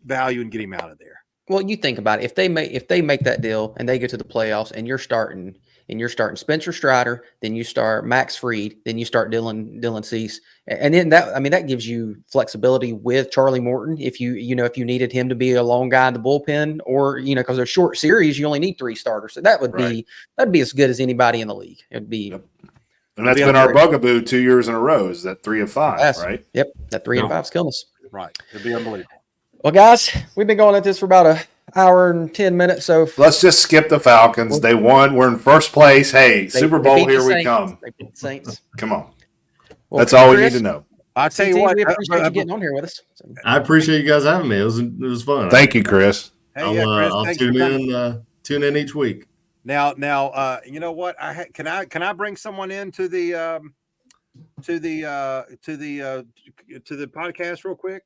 value and get him out of there. Well, you think about it. If they make that deal and they get to the playoffs and you're starting Spencer Strider, then you start Max Fried, then you start Dylan Cease. And then that gives you flexibility with Charlie Morton if you needed him to be a long guy in the bullpen, or because they're short series, you only need 3 starters. So that'd be as good as anybody in the league. It'd be. Yep. And that's been our bugaboo 2 years in a row, is that 3 of 5, right? Yep. That 3 of 5's killing us. Right. It'd be unbelievable. Well, guys, we've been going at this for about an hour and 10 minutes. So let's just skip the Falcons. They won. We're in first place. Hey, Super Bowl, here we come. They beat the Saints. Come on. Well, that's all we need to know. I'll tell you what. We appreciate you getting on here with us. I appreciate you guys having me. It was fun. Thank you, Chris. Hey, I'll tune in each week. Now, you know what? Can I bring someone in to the podcast real quick?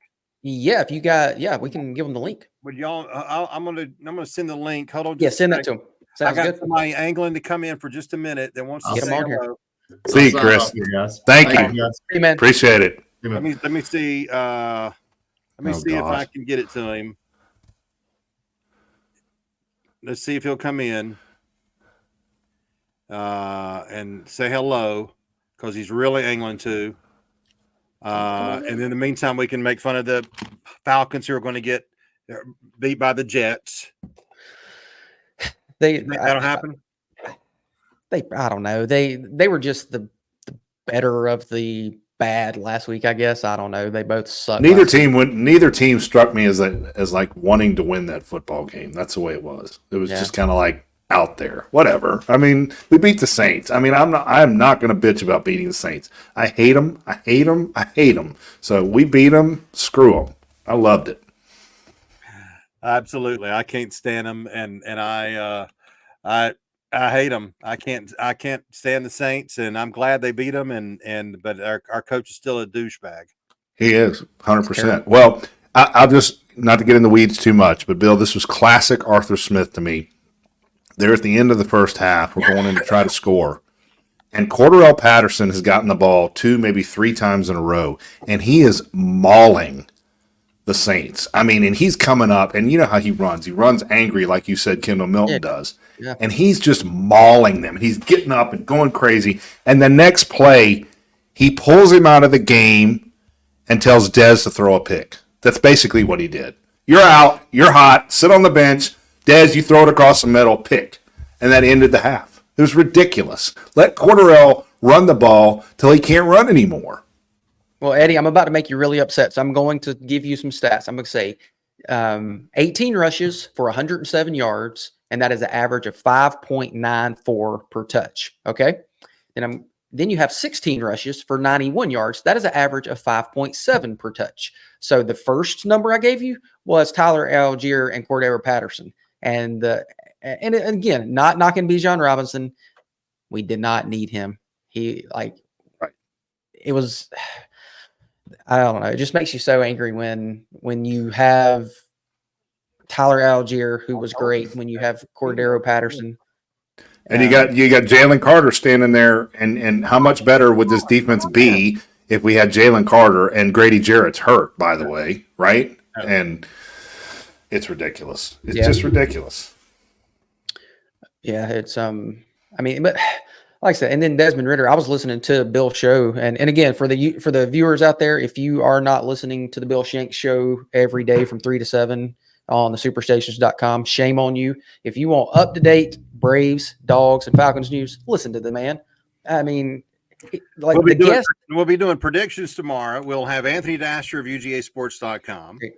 Yeah, if you got, we can give them the link. Would y'all? I'm gonna send the link. Hold on. Send that to them. Sounds I got good. somebody angling to come in for just a minute that wants to get say them on hello. here. See you, Chris. Thank you. Hey, man. Appreciate it. Let me see. Let me see if I can get it to him. Let's see if he'll come in and say hello, because he's really angling to. And in the meantime, we can make fun of the Falcons who are going to get beat by the Jets. That'll happen. I don't know. They were just the better of the bad last week, I guess. I don't know. They both suck. Neither team struck me as like wanting to win that football game. That's the way it was. It was just kind of like out there. Whatever. I mean, we beat the Saints. I mean, I'm not going to bitch about beating the Saints. I hate them. So we beat them. Screw them. I loved it. Absolutely. I can't stand them, and I hate them. I can't stand the Saints, and I'm glad they beat them. But our coach is still a douchebag. He is 100%. Well, I'll just, not to get in the weeds too much, but Bill, this was classic Arthur Smith to me. There at the end of the first half, we're going in to try to score, and Cordarrelle Patterson has gotten the ball 2, maybe 3 times in a row, and he is mauling the Saints. I mean, and he's coming up, and you know how he runs. He runs angry, like you said, Kendall Milton does. Yeah. And he's just mauling them. And he's getting up and going crazy. And the next play, he pulls him out of the game and tells Dez to throw a pick. That's basically what he did. You're out. You're hot. Sit on the bench. Dez, you throw it across the middle. Pick. And that ended the half. It was ridiculous. Let Cordarrelle run the ball till he can't run anymore. Well, Eddie, I'm about to make you really upset, so I'm going to give you some stats. I'm going to say 18 rushes for 107 yards, and that is an average of 5.94 per touch. Okay? Then Then you have 16 rushes for 91 yards. That is an average of 5.7 per touch. So the first number I gave you was Tyler Algier and Cordero Patterson. And again, not knocking Bijan Robinson. We did not need him. It was, I don't know. It just makes you so angry when you have Tyler Algier, who was great, when you have Cordero Patterson. And you got Jalen Carter standing there, and how much better would this defense be if we had Jalen Carter and Grady Jarrett's hurt, by the way, right? And it's ridiculous. It's just ridiculous. Yeah, it's I mean, but like I said, and then Desmond Ridder, I was listening to Bill's show, and again, for the viewers out there, if you are not listening to the Bill Shanks show every day from 3 to 7 on the superstations.com, shame on you. If you want up-to-date Braves, Dogs, and Falcons news, listen to the man. I mean, like we'll be doing predictions tomorrow. We'll have Anthony Dasher of UGAsports.com. Great.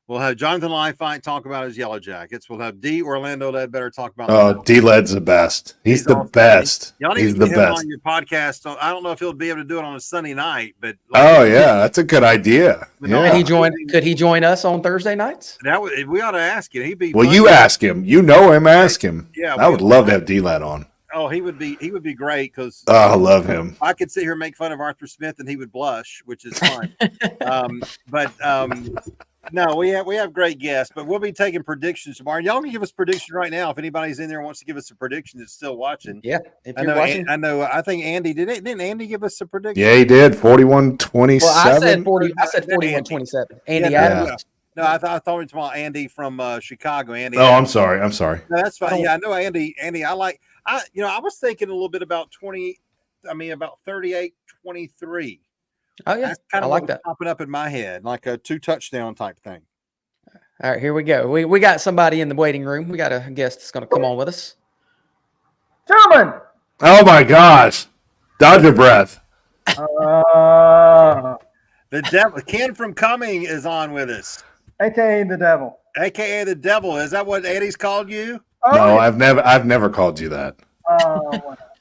We'll have Jonathan Lifite talk about his Yellow Jackets. We'll have D. Orlando Ledbetter talk about. D-Led's the best. He's the best. Y'all need He's to the get him best on your podcast. I don't know if he'll be able to do it on a Sunday night, but that's a good idea. Yeah. Could he join us on Thursday nights? We ought to ask him. He'd be. Well, funny. you ask him. You know him. Ask him. Yeah, I would love to have D-Led on. Oh, he would be great because I love him. I could sit here and make fun of Arthur Smith and he would blush, which is fun. No, we have great guests, but we'll be taking predictions tomorrow. Y'all can give us predictions right now if anybody's in there and wants to give us a prediction that's still watching. Yeah, if you're watching. I think Andy didn't Andy give us a prediction? Yeah, he did. 41-27. Well, I said 41-27. Andy Adams. No, I thought it was about Andy from Chicago. Andy. Oh, I'm sorry. No, that's fine. Yeah, I know Andy. Andy, I was thinking a little bit about 38-23. Oh yeah, that's kind of like that popping up in my head, like a 2 touchdown type thing. All right, here we go. We got somebody in the waiting room. We got a guest that's going to come on with us. Gentlemen. Oh my gosh, Dodger breath. The devil, Ken from Cumming, is on with us. AKA the devil. AKA the devil. Is that what Eddie's called you? Oh, No, yeah. I've never called you that.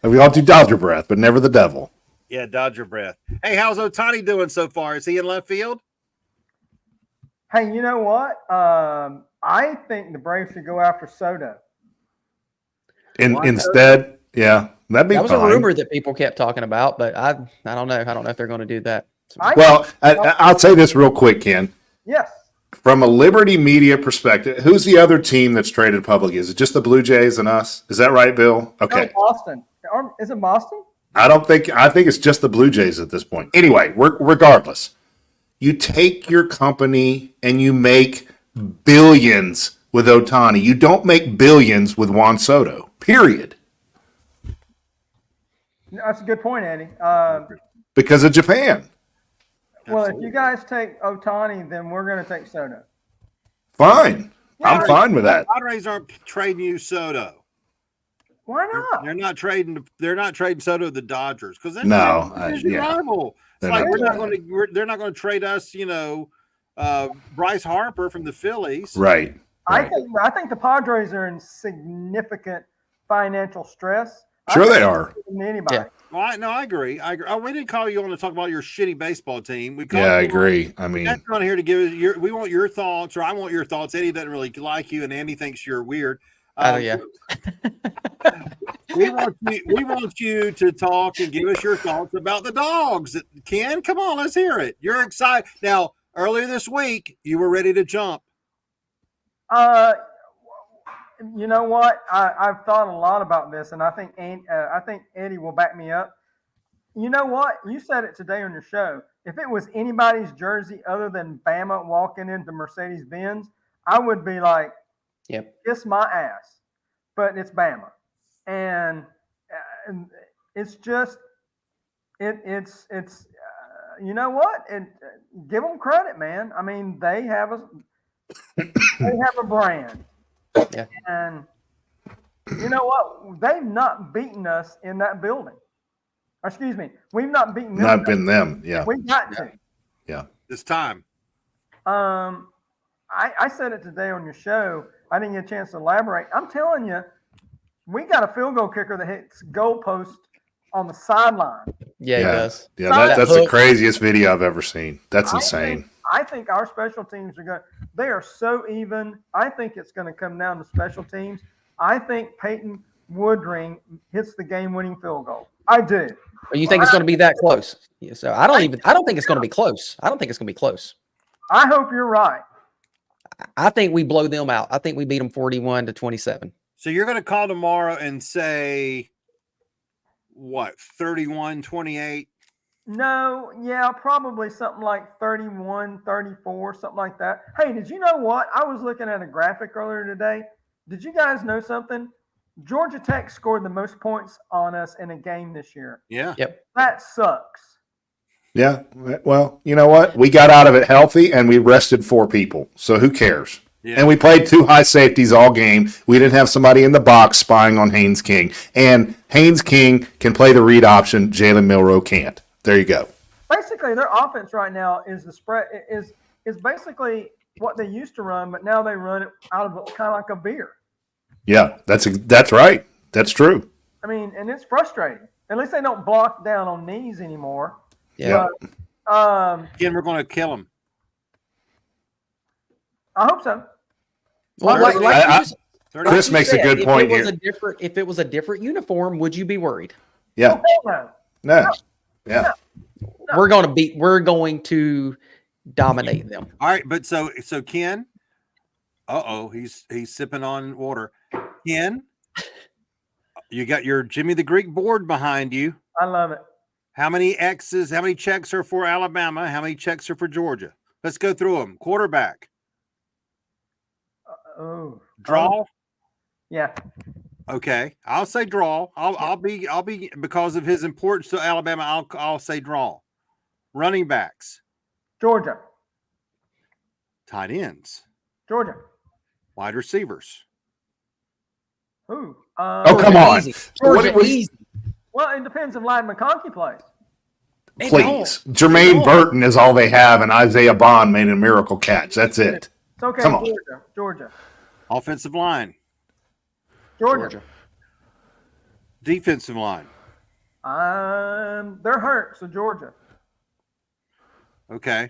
We called you Dodger breath, but never the devil. Yeah, Dodger breath. Hey, how's Ohtani doing so far? Is he in left field? Hey, you know what? I think the Braves should go after Soto. Instead, yeah, that'd be fine. That was a rumor that people kept talking about, but I don't know. I don't know if they're going to do that. I'll say this real quick, Ken. Yes. From a Liberty Media perspective, who's the other team that's traded public? Is it just the Blue Jays and us? Is that right, Bill? Okay. No, Boston. Is it Boston? I think it's just the Blue Jays at this point. Anyway, regardless, you take your company and you make billions with Ohtani. You don't make billions with Juan Soto, period. That's a good point, Eddie. Because of Japan. Well, if you guys take Ohtani, then we're going to take Soto. Fine. I'm fine with that. Padres aren't trading you Soto. Why not? They're not trading Soto to the Dodgers because they're rival. It's like they're not going to trade us, Bryce Harper from the Phillies. Right. I think the Padres are in significant financial stress. Sure they are. Anybody. Yeah. Well, I agree. Oh, we didn't call you on to talk about your shitty baseball team. I agree. I mean, that's not here to give us we want your thoughts, or I want your thoughts. Eddie doesn't really like you, and Andy thinks you're weird. Yeah. We want you to talk and give us your thoughts about the Dogs. Ken, come on, let's hear it. You're excited. Now, earlier this week, you were ready to jump. You know what? I've thought a lot about this, and I think Eddie will back me up. You know what? You said it today on your show. If it was anybody's jersey other than Bama walking into Mercedes-Benz, I would be like, kiss my ass. But it's Bama. And it's just it's you know what? Give them credit, man. I mean, they have a brand. Yeah. And you know what? They've not beaten us in that building. Excuse me. We've not beaten them. Not been them. Yeah. We've got to. Yeah. This time. I said it today on your show. I didn't get a chance to elaborate. I'm telling you, we got a field goal kicker that hits goalpost on the sideline. Yeah, he does. Yeah, that's the craziest video I've ever seen. That's insane. I think our special teams they are so even. I think it's going to come down to special teams. I think Peyton Woodring hits the game-winning field goal. I do. You think it's going to be that close? Yeah, so I don't think it's going to be close. I don't think it's going to be close. I hope you're right. I think we blow them out. I think we beat them 41-27. So you're going to call tomorrow and say, what, 31-28? No, yeah, probably something like 31, 34, something like that. Hey, did you know what? I was looking at a graphic earlier today. Did you guys know something? Georgia Tech scored the most points on us in a game this year. Yeah. Yep. That sucks. Yeah. Well, you know what? We got out of it healthy, and we rested 4 people. So who cares? Yeah. And we played 2 high safeties all game. We didn't have somebody in the box spying on Haynes King. And Haynes King can play the read option. Jalen Milroe can't. There you go. Basically, their offense right now is the spread is basically what they used to run, but now they run it out of kind of like a beer. Yeah, that's right. That's true. I mean, and it's frustrating. At least they don't block down on knees anymore. Yeah. But, again, we're going to kill them. I hope so. Well, Chris makes a good point here. If it was a different uniform, would you be worried? Yeah. No. Yeah. We're going to dominate them. All right, but so Ken, he's sipping on water. Ken, you got your Jimmy the Greek board behind you. I love it. How many checks are for Alabama? How many checks are for Georgia? Let's go through them. Quarterback. Draw. Yeah. Okay, I'll say draw. I'll be because of his importance to Alabama. I'll say draw. Running backs. Georgia. Tight ends. Georgia. Wide receivers. Who? Come on. Georgia, easy. Well, it depends if Ladd McConkey plays. Please. Jermaine Burton is all they have, and Isaiah Bond made a miracle catch. That's it. It's okay. Come on. Georgia. Offensive line. Georgia. Defensive line. They're hurt, so Georgia. Okay.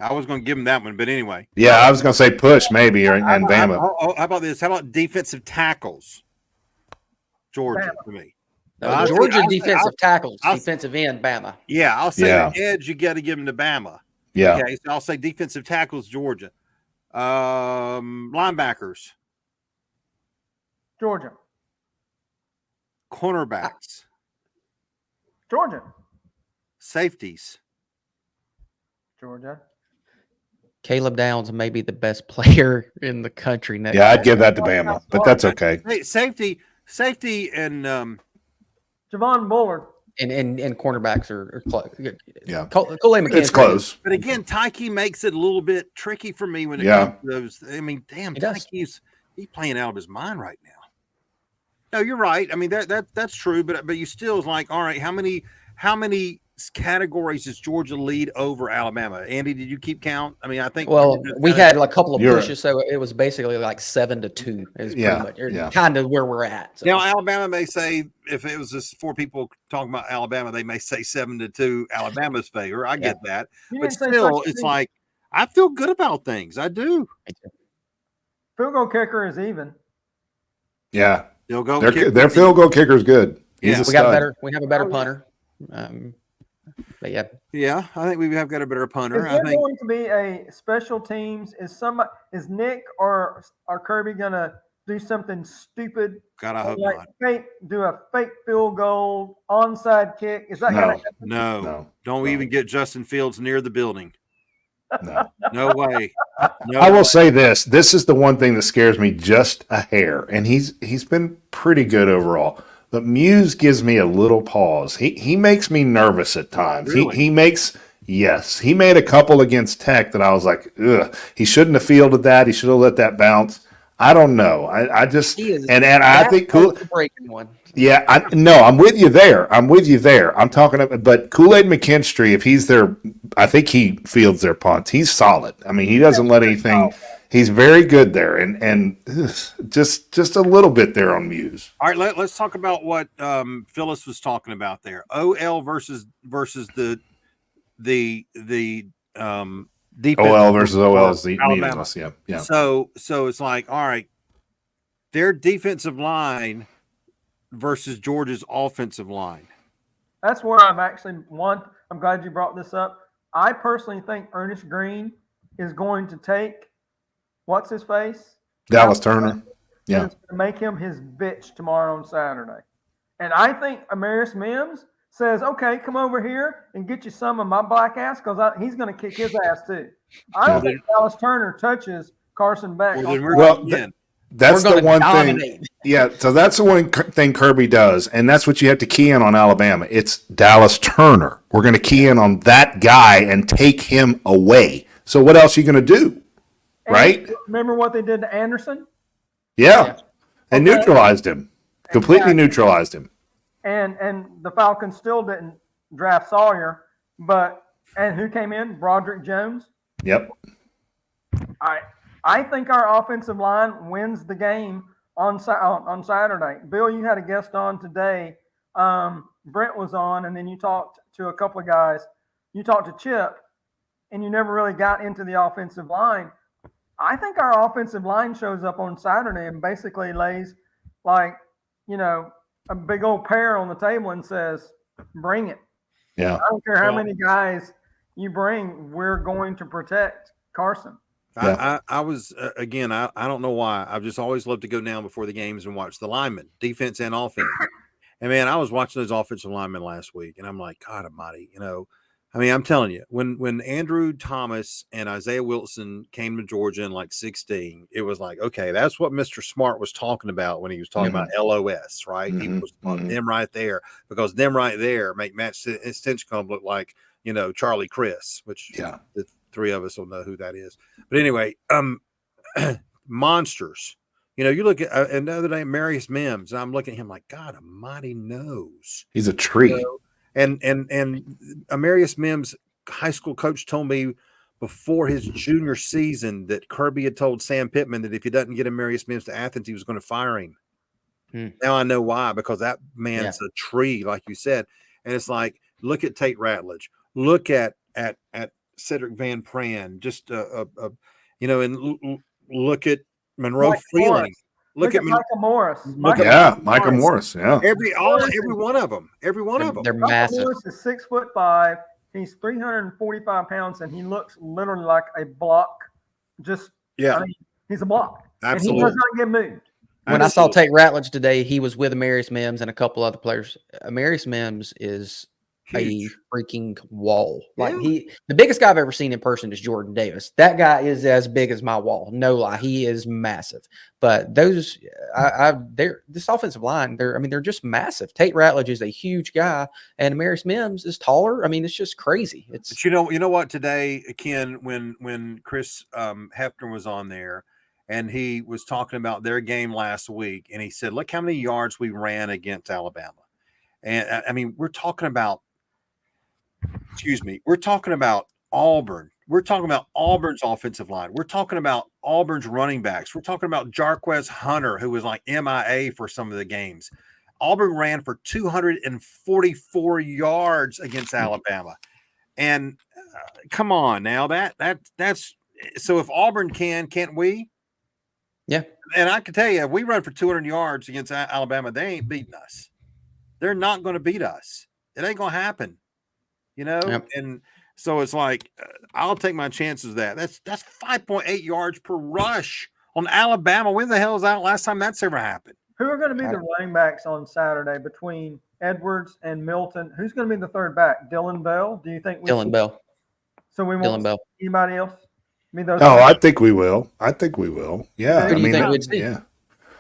I was going to give him that one, but anyway. Yeah, I was going to say push maybe and Bama. How about this? How about defensive tackles? Georgia Bama. for me. Georgia defensive tackles, defensive end, Bama. Yeah, I'll say the edge, you got to give them to Bama. Yeah. Okay, so I'll say defensive tackles, Georgia. Linebackers. Georgia. Cornerbacks. Georgia. Safeties. Georgia. Caleb Downs may be the best player in the country next. Yeah, I'd give that to Bama, but that's okay. Hey, safety, and Javon Bullard. And cornerbacks are close. Yeah, it's close. But again, Tyke makes it a little bit tricky for me when it comes to those. I mean, damn, he's playing out of his mind right now. No, you're right. I mean that's true, but you still is like, all right, how many categories does Georgia lead over Alabama? Andy, did you keep count? I mean, I think we had a couple of pushes, so it was basically like 7-2 is pretty much kind of where we're at. So. Now Alabama may say, if it was just 4 people talking about Alabama, they may say 7-2 Alabama's favor. I get that, but still, it's like I feel good about things. I do. Field goal kicker is even. Yeah, their field goal kicker is good. We have a better punter. But yeah, I think we have got a better punter. Is there going to be a special teams? Is Nick or Kirby gonna do something stupid? God, I hope not. Do a fake field goal, onside kick. Is that gonna happen? No. Don't even get Justin Fields near the building. No way. I will say this. This is the one thing that scares me just a hair, and he's been pretty good overall. But Muse gives me a little pause. He makes me nervous at times. Really? He made a couple against Tech that I was like, ugh. He shouldn't have fielded that. He should have let that bounce. I don't know. I just I think breaking one. Yeah, I'm with you there. I'm talking about, but Kool-Aid McKinstry, if he's there, I think he fields their punts. He's solid. I mean, he doesn't let anything. He's very good there, and just a little bit there on Muse. All right, let's talk about what Phyllis was talking about there. OL versus the defense. OL versus OL is the Alabama. meaningless. Yeah. So it's like, all right, their defensive line versus Georgia's offensive line. That's where I'm I'm glad you brought this up. I personally think Ernest Green is going to take what's his face? Dallas Turner. Yeah. It's going to make him his bitch tomorrow on Saturday. And I think Amarius Mims says, okay, come over here and get you some of my black ass because he's going to kick his ass too. I don't think Dallas Turner touches Carson Beck. That's the one thing. Yeah, so that's the one thing Kirby does, and that's what you have to key in on Alabama. It's Dallas Turner. We're going to key in on that guy and take him away. So what else are you going to do? Right? Remember what they did to Anderson? Yeah. And neutralized him. Completely neutralized him. And the Falcons still didn't draft Sawyer, and who came in? Broderick Jones. Yep. I think our offensive line wins the game on Saturday. Bill, you had a guest on today. Brent was on, and then you talked to a couple of guys. You talked to Chip, and you never really got into the offensive line. I think our offensive line shows up on Saturday and basically lays a big old pear on the table and says, bring it. Yeah. I don't care how many guys you bring, we're going to protect Carson. Yeah. I was, again, I don't know why. I've just always loved to go down before the games and watch the linemen, defense and offense. And, man, I was watching those offensive linemen last week, and I'm like, God almighty, I'm telling you, when Andrew Thomas and Isaiah Wilson came to Georgia in like 16, it was like, okay, that's what Mr. Smart was talking about when he was talking about LOS, right? He was on them right there, because them right there make Matt Stinchcomb look like, Charlie Chris, which the three of us will know who that is. But anyway, monsters. You look at another name, Marius Mims, and I'm looking at him like, God almighty knows. He's a tree. And Amarius Mims' high school coach told me before his junior season that Kirby had told Sam Pittman that if he doesn't get Amarius Mims to Athens, he was going to fire him. Now I know why, because that man's a tree, like you said. And it's like, look at Tate Ratledge, look at Cedric Van Pran, just and look at Monroe Freeling. Look at Michael Morris. Michael Morris. Yeah. Every one of them. They're massive. Morris is 6'5". He's 345 pounds, and he looks literally like a block. He's a block. Absolutely. And he does not get moved. When I saw Tate Ratledge today, he was with Amarius Mims and a couple other players. Amarius Mims is a freaking wall. The biggest guy I've ever seen in person is Jordan Davis. That guy is as big as my wall. No lie. He is massive. But this offensive line, they're just massive. Tate Ratledge is a huge guy, and Amarius Mims is taller. It's just crazy. But you know what, today, Ken, when Chris Hefner was on there, and he was talking about their game last week, and he said, look how many yards we ran against Alabama. And we're talking about Auburn. We're talking about Auburn's offensive line. We're talking about Auburn's running backs. We're talking about Jarquez Hunter, who was like MIA for some of the games. Auburn ran for 244 yards against Alabama. And come on now, that's so if Auburn can't we? Yeah. And I can tell you, if we run for 200 yards against Alabama, they ain't beating us. They're not going to beat us. It ain't going to happen, Yep. And so it's like, I'll take my chances of that. That's 5.8 yards per rush on Alabama. When the hell is that last time that's ever happened? Who are going to be the running backs on Saturday between Edwards and Milton? Who's going to be the third back? Dylan Bell? Do you think Dylan Bell? So we won't see anybody else? I think we will. Yeah. Who do you think would see? Yeah.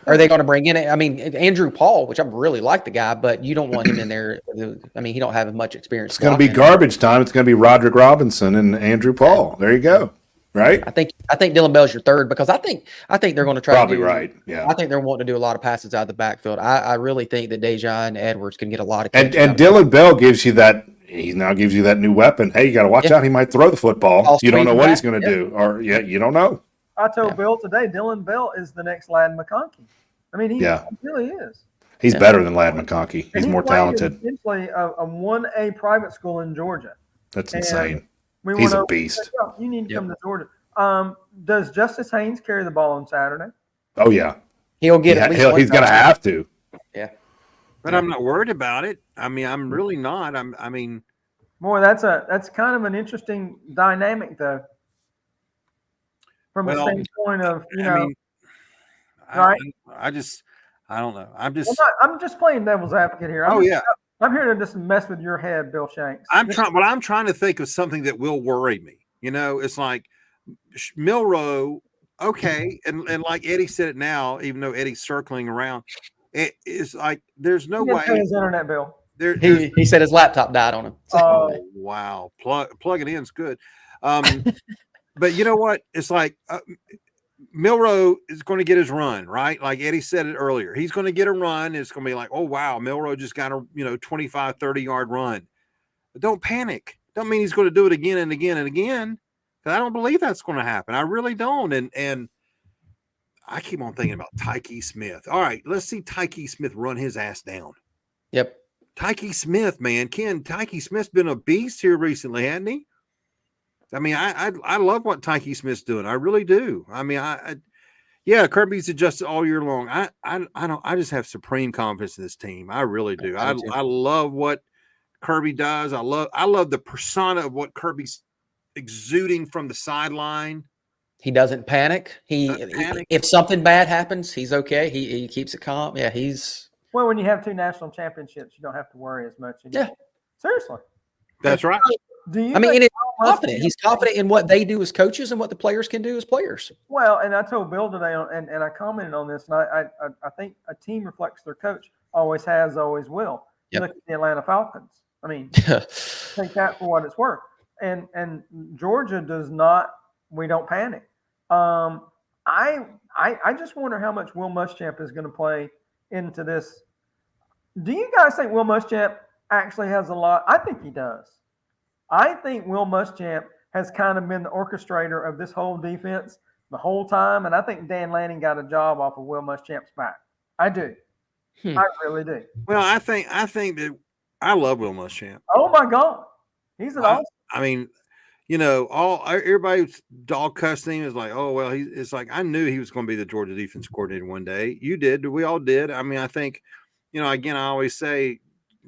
Are they going to bring in Andrew Paul, which I really like the guy, but you don't want him in there. He don't have much experience. It's going to be garbage time. It's going to be Roderick Robinson and Andrew Paul. There you go. Right. I think Dylan Bell's your third, because I think they're going to try. Probably right. Yeah. I think they're wanting to do a lot of passes out of the backfield. I really think that Dejon Edwards can get a lot of. And Dylan Bell gives you that. He now gives you that new weapon. Hey, you got to watch out. He might throw the football. You don't know what he's going to do, or you don't know. I told Bill today, Dylan Bell is the next Ladd McConkey. I mean, he really is. He's better than Ladd McConkey. He's more talented. Essentially, a 1A private school in Georgia. That's insane. We He's a beast. You need to come to Georgia. Does Justice Haynes carry the ball on Saturday? Oh yeah, he'll get it. He's going to have to. Yeah, but I'm not worried about it. I mean, I'm really not. Boy, that's kind of an interesting dynamic, though. From a standpoint of right? I don't know. I'm just playing devil's advocate here. I'm here to just mess with your head, Bill Shanks. I'm trying to think of something that will worry me. It's like Milroe, okay, and like Eddie said it now, even though Eddie's circling around, it's like there's no way. His internet bill. He said his laptop died on him. Oh wow, plug it in is good. But you know what? It's like Milroe is going to get his run, right? Like Eddie said it earlier. He's going to get a run. It's going to be like, oh, wow, Milroe just got a 25, 30-yard run. But don't panic. Don't mean he's going to do it again and again and again. Because I don't believe that's going to happen. I really don't. And I keep on thinking about Tyke Smith. All right, let's see Tyke Smith run his ass down. Yep. Tyke Smith, man. Tyke Smith's been a beast here recently, hasn't he? I mean, I love what Tyke Smith's doing. I really do. I mean, Kirby's adjusted all year long. I just have supreme confidence in this team. I really do. I love what Kirby does. I love the persona of what Kirby's exuding from the sideline. He doesn't panic. If something bad happens, he's okay. He keeps it calm. Yeah, well, when you have 2 national championships, you don't have to worry as much anymore. Yeah. Seriously. That's right. He's confident. He's confident in what they do as coaches and what the players can do as players. Well, and I told Bill today, and I commented on this, and I think a team reflects their coach. Always has, always will. Yep. Look at the Atlanta Falcons. I mean, take that for what it's worth. And Georgia does not. We don't panic. I just wonder how much Will Muschamp is going to play into this. Do you guys think Will Muschamp actually has a lot? I think he does. I think Will Muschamp has kind of been the orchestrator of this whole defense the whole time, and I think Dan Lanning got a job off of Will Muschamp's back. I do. I really do. Well, I think that I love Will Muschamp. Oh my God, he's an awesome. I mean, everybody's dog cussing is like, oh well, it's like I knew he was going to be the Georgia defense coordinator one day. You did. We all did. I mean, I think, again, I always say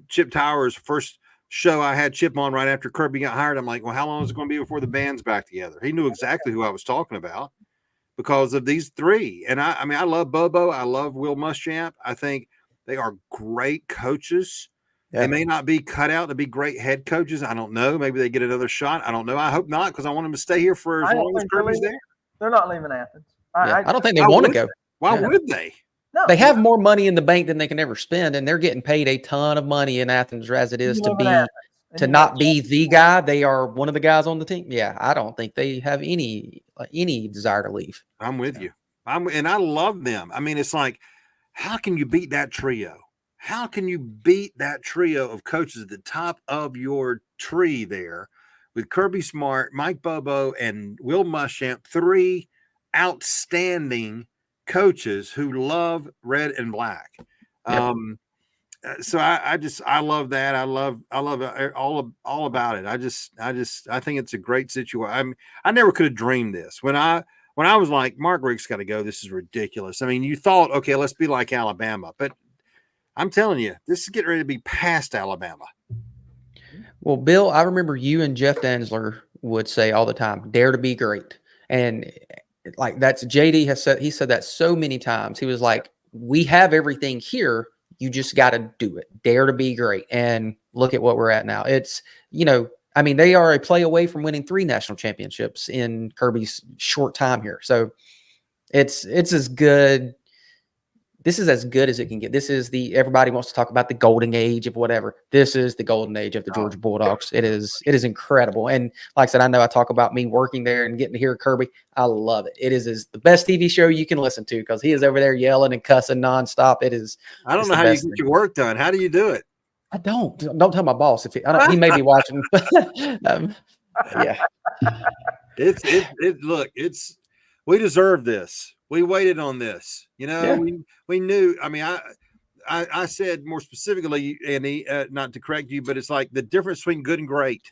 Chip Towers first show I had Chip on right after Kirby got hired. I'm like, well, how long is it going to be before the band's back together? He knew exactly who I was talking about because of these 3. And I mean, I love Bobo. I love Will Muschamp. I think they are great coaches. Yeah. They may not be cut out to be great head coaches. I don't know. Maybe they get another shot. I don't know. I hope not, because I want them to stay here for as long as Kirby's there. They're not leaving Athens. I don't think they want to go. Why would they? No, they have more money in the bank than they can ever spend, and they're getting paid a ton of money in Athens as it is to not be the guy. They are one of the guys on the team. Yeah, I don't think they have any desire to leave. I'm with you. And I love them. I mean, it's like, how can you beat that trio? How can you beat that trio of coaches at the top of your tree there with Kirby Smart, Mike Bobo, and Will Muschamp, 3 outstanding coaches who love red and black. Yep. So I love that. I love all about it. I think it's a great situation. I never could have dreamed this when I was like, Mark Richt's got to go. This is ridiculous. I mean, you thought, okay, let's be like Alabama, but I'm telling you, this is getting ready to be past Alabama. Well, Bill, I remember you and Jeff Danzler would say all the time, dare to be great. And like that's JD he said that so many times. He was like, we have everything here. You just got to do it. Dare to be great. And look at what we're at now. It's, I mean, they are a play away from winning 3 national championships in Kirby's short time here. So it's as good. This is as good as it can get. This is everybody wants to talk about the golden age of whatever. This is the golden age of the Georgia Bulldogs. It is incredible. And like I said, I know I talk about me working there and getting to hear Kirby. I love it. It is the best TV show you can listen to because he is over there yelling and cussing nonstop. It is. I don't know how you get your work done. How do you do it? I don't tell my boss he may be watching. Yeah. we deserve this. We waited on this. Yeah. We knew. I mean, I said more specifically, Andy, not to correct you, but it's like the difference between good and great.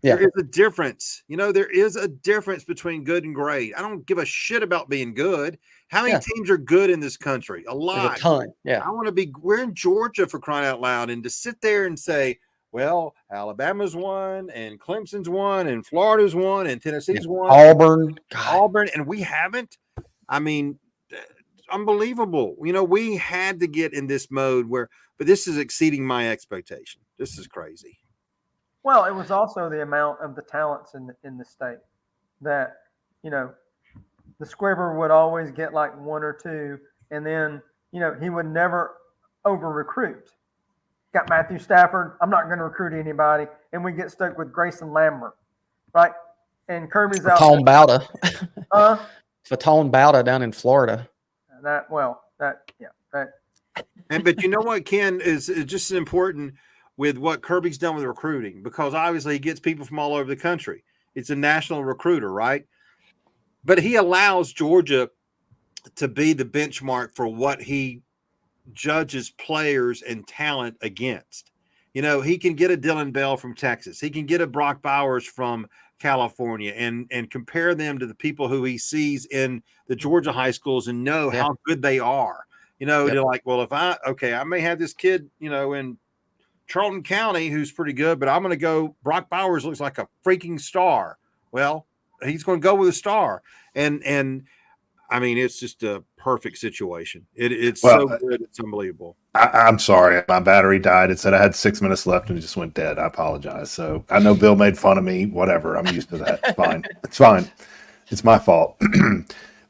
Yeah. There is a difference. There is a difference between good and great. I don't give a shit about being good. How many teams are good in this country? A lot. There's a ton. Yeah. I want to be. We're in Georgia, for crying out loud, and to sit there and say, well, Alabama's won, and Clemson's won, and Florida's won, and Tennessee's won, Auburn, and we haven't. I mean, unbelievable. We had to get in this mode but this is exceeding my expectation. This is crazy. Well, it was also the amount of the talents in the state that, the Squibber would always get like one or two, and then, he would never over recruit. Got Matthew Stafford. I'm not going to recruit anybody. And we get stuck with Grayson Lambert, right? And Kirby's out. Fatone Bauta. Huh? Fatone Bauta down in Florida. But you know what, Ken, is just as important with what Kirby's done with recruiting, because obviously he gets people from all over the country. It's a national recruiter, right? But he allows Georgia to be the benchmark for what he judges players and talent against. He can get a Dylan Bell from Texas. He can get a Brock Bowers from California and compare them to the people who he sees in the Georgia high schools and know how good they are. They're like, well, I may have this kid, in Charlton County who's pretty good, but I'm going to go, Brock Bowers looks like a freaking star. Well, he's going to go with a star. And I mean, it's just a perfect situation. It's so good. It's unbelievable. I'm sorry. My battery died. It said I had 6 minutes left and it just went dead. I apologize. So I know Bill made fun of me. Whatever. I'm used to that. It's fine. It's fine. It's my fault.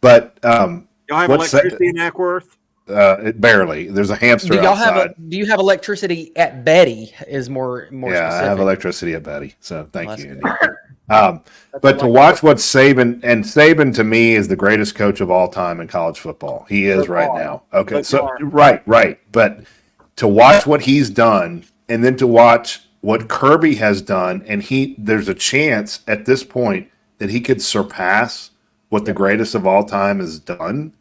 But y'all have electricity in Ackworth? Barely. There's a hamster outside. Do you have electricity at Betty? Is more specific. I have electricity at Betty. So thank you, Andy. But to watch what Saban to me is the greatest coach of all time in college football. He is right now. Okay, so right. But to watch what he's done, and then to watch what Kirby has done, and there's a chance at this point that he could surpass what the greatest of all time has done.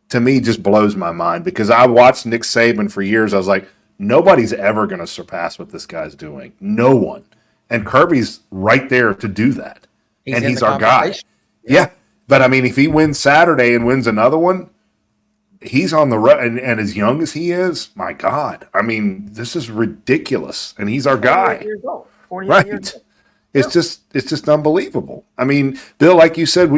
To me, just blows my mind, because I watched Nick Saban for years. I was like, nobody's ever going to surpass what this guy's doing. No one. And Kirby's right there to do that. And he's our guy. Yeah. But I mean, if he wins Saturday and wins another one, he's on the road. And as young as he is, my God. I mean, this is ridiculous. And he's our guy. Right. Years old. It's just unbelievable. I mean, Bill, like you said,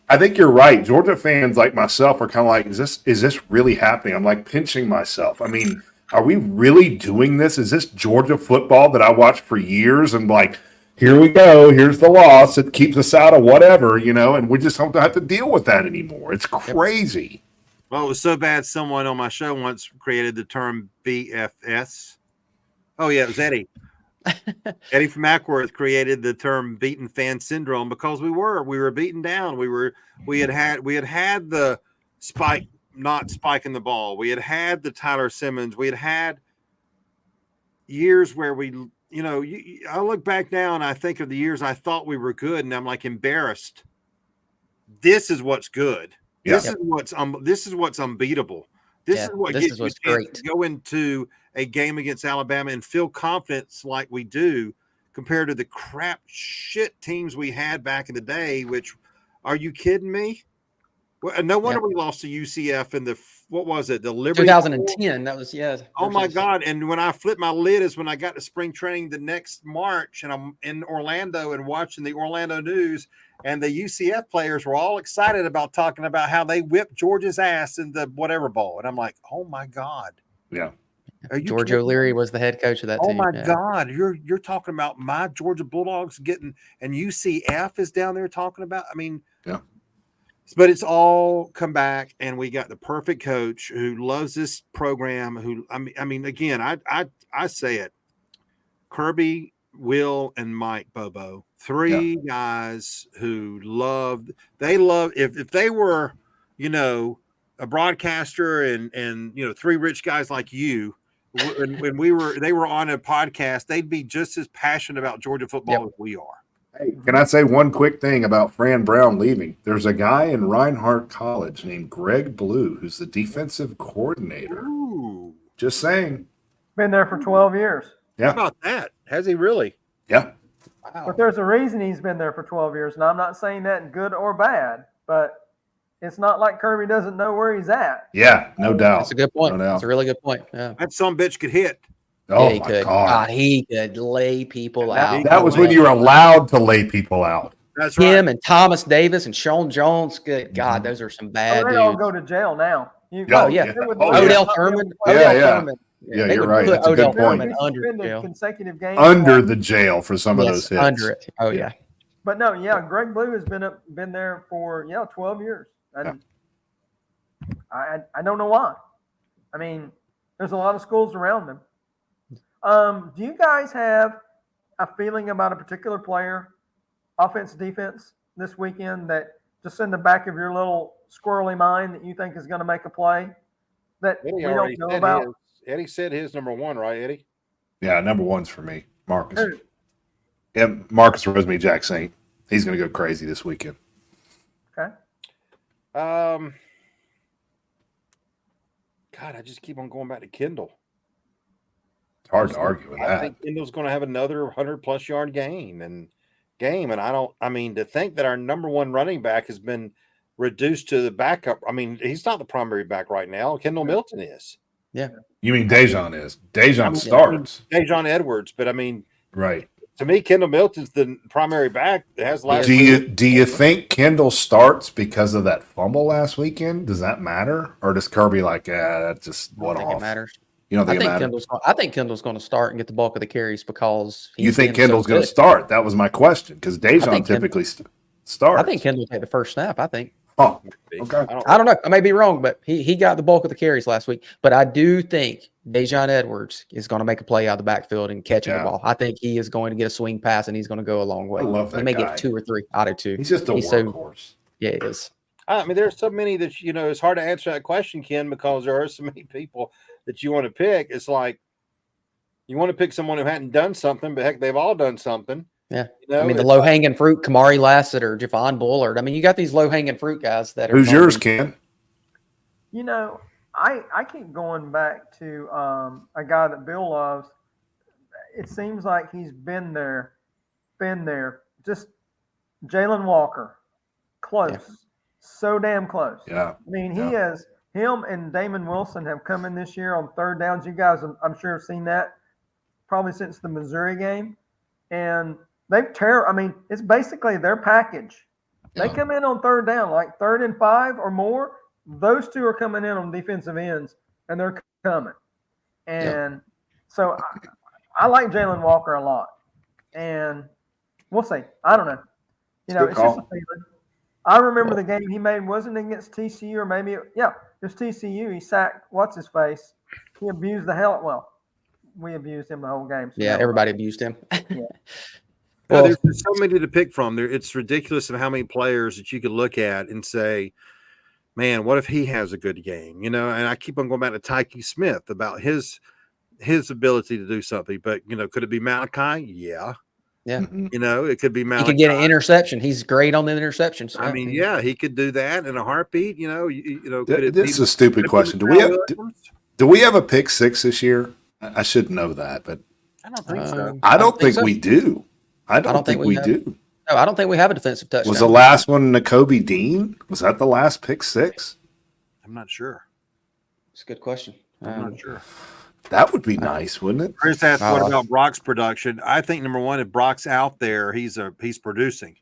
I think you're right. Georgia fans like myself are kind of like, is this really happening? I'm like pinching myself. I mean, are we really doing this? Is this Georgia football that I watched for years and like, here we go, here's the loss, it keeps us out of whatever, and we just don't have to deal with that anymore. It's crazy. Well, it was so bad someone on my show once created the term BFS. Oh, yeah, it was Eddie. Eddie from Ackworth created the term beaten fan syndrome, because we were beaten down. We had had the spike not spiking the ball. We had the Tyler Simmons. We had years where I look back now and I think of the years I thought we were good, and I'm like embarrassed. This is what's good. Yeah. This is what's unbeatable. This is what gets you to go into a game against Alabama and feel confidence like we do, compared to the crap shit teams we had back in the day. Which, are you kidding me? Well, no wonder we lost to UCF in the the Liberty 2010. That was Oh my God! And when I flipped my lid is when I got to spring training the next March, and I'm in Orlando and watching the Orlando news, and the UCF players were all excited about talking about how they whipped Georgia's ass in the whatever bowl, and I'm like, oh my God! Yeah. George O'Leary was the head coach of that team. Oh my God! You're talking about my Georgia Bulldogs getting, and UCF is down there talking about. I mean, yeah. But it's all come back, and we got the perfect coach who loves this program. I mean, again, I say it: Kirby, Will, and Mike Bobo, three guys who they love. If they were, a broadcaster and three rich guys like you, when they were on a podcast, they'd be just as passionate about Georgia football as we are. Hey, can I say one quick thing about Fran Brown leaving? There's a guy in Reinhardt College named Greg Blue who's the defensive coordinator. Ooh. Just saying. Been there for 12 years. How Yeah. about that? Has he really? Yeah. Wow. But there's a reason he's been there for 12 years. And I'm not saying that good or bad, but it's not like Kirby doesn't know where he's at. Yeah, no doubt. That's a good point. No doubt. That's a really good point. Yeah. That some bitch could hit. Oh, yeah, he my could. God. He could lay people That- out. That was when you were allowed to lay people out. That's right. Him and Thomas Davis and Sean Jones. Good God, those are some bad They all dudes. go to jail now. Oh, yeah. Odell Thurman. Odell Thurman. Yeah, They you're would right. put That's a good Odell point. Thurman under jail. Consecutive games. Under the jail for some of those hits. Under it. Oh, yeah. But no, yeah, Greg Blue has been there for 12 years, and I don't know why. I mean, there's a lot of schools around them. Do you guys have a feeling about a particular player, offense, defense, this weekend that just in the back of your little squirrely mind that you think is going to make a play that Eddie we already don't know said about? his. Eddie said his number one, right, Eddie? Yeah, number one's for me, Marcus. Who? Yeah, Marcus Rosemary Jack Saint. He's going to go crazy this weekend. Okay. God, I just keep on going back to Kendall. It's hard to argue with I that. think Kendall's going to have another 100-plus yard game, and to think that our number one running back has been reduced to the backup. I mean, he's not the primary back right now. Kendall Milton is. Yeah. You mean Dejon is? Dejon starts. Dejon Edwards, but I mean, Right. to me, Kendall Milton's the primary back that has last. Do you think Kendall starts because of that fumble last weekend? Does that matter, or does Kirby that's just I one think it off? matters. You don't I think it think matters? Kendall's going to start and get the bulk of the carries because You think been Kendall's so going to good. start? That was my question because Dejon think typically starts. I think Kendall will take the first snap. I think. Oh, okay. I don't know. I may be wrong, but he got the bulk of the carries last week. But I do think Dejon Edwards is going to make a play out of the backfield and catching the ball. I think he is going to get a swing pass and he's going to go a long way. I love that He may guy. get 2 or 3 out of 2. He's just a workhorse. Yeah, he is. I mean, there's so many that it's hard to answer that question, Ken, because there are so many people that you want to pick. It's like you want to pick someone who hadn't done something, but heck, they've all done something. Yeah. I mean, the low hanging fruit, Kamari Lassett or Javon Bullard. I mean, you got these low hanging fruit guys that are. Who's yours, Ken? I keep going back to a guy that Bill loves. It seems like he's been there. Just Jalen Walker, close, so damn close. Yeah. I mean, him and Damon Wilson have come in this year on third downs. You guys, I'm sure, have seen that probably since the Missouri game, and I mean, it's basically their package. They come in on third down, like 3rd and 5 or more. Those two are coming in on defensive ends, and they're coming. And so I like Jalen Walker a lot. And we'll see. I don't know. It's just a feeling. I remember the game he made wasn't against TCU, or maybe it was TCU. He sacked what's-his-face. He abused the hell – well, we abused him the whole game. So everybody abused him. Well, there's so many to pick from. It's ridiculous of how many players that you could look at and say, man, what if he has a good game? And I keep on going back to Tyke Smith about his ability to do something. But, could it be Malachi? Yeah. Yeah. It could be Malachi. He could get an interception. He's great on the interceptions. I mean, he could do that in a heartbeat. This is a stupid question. Do we have a pick six this year? I should know that, but I don't think so. I don't think we do. I don't think we do. No, I don't think we have a defensive touchdown. Was the last one N'Kobe Dean? Was that the last pick six? I'm not sure. It's a good question. I'm not sure. That would be nice, wouldn't it? Chris asked, what about Brock's production? I think, number one, if Brock's out there, he's producing.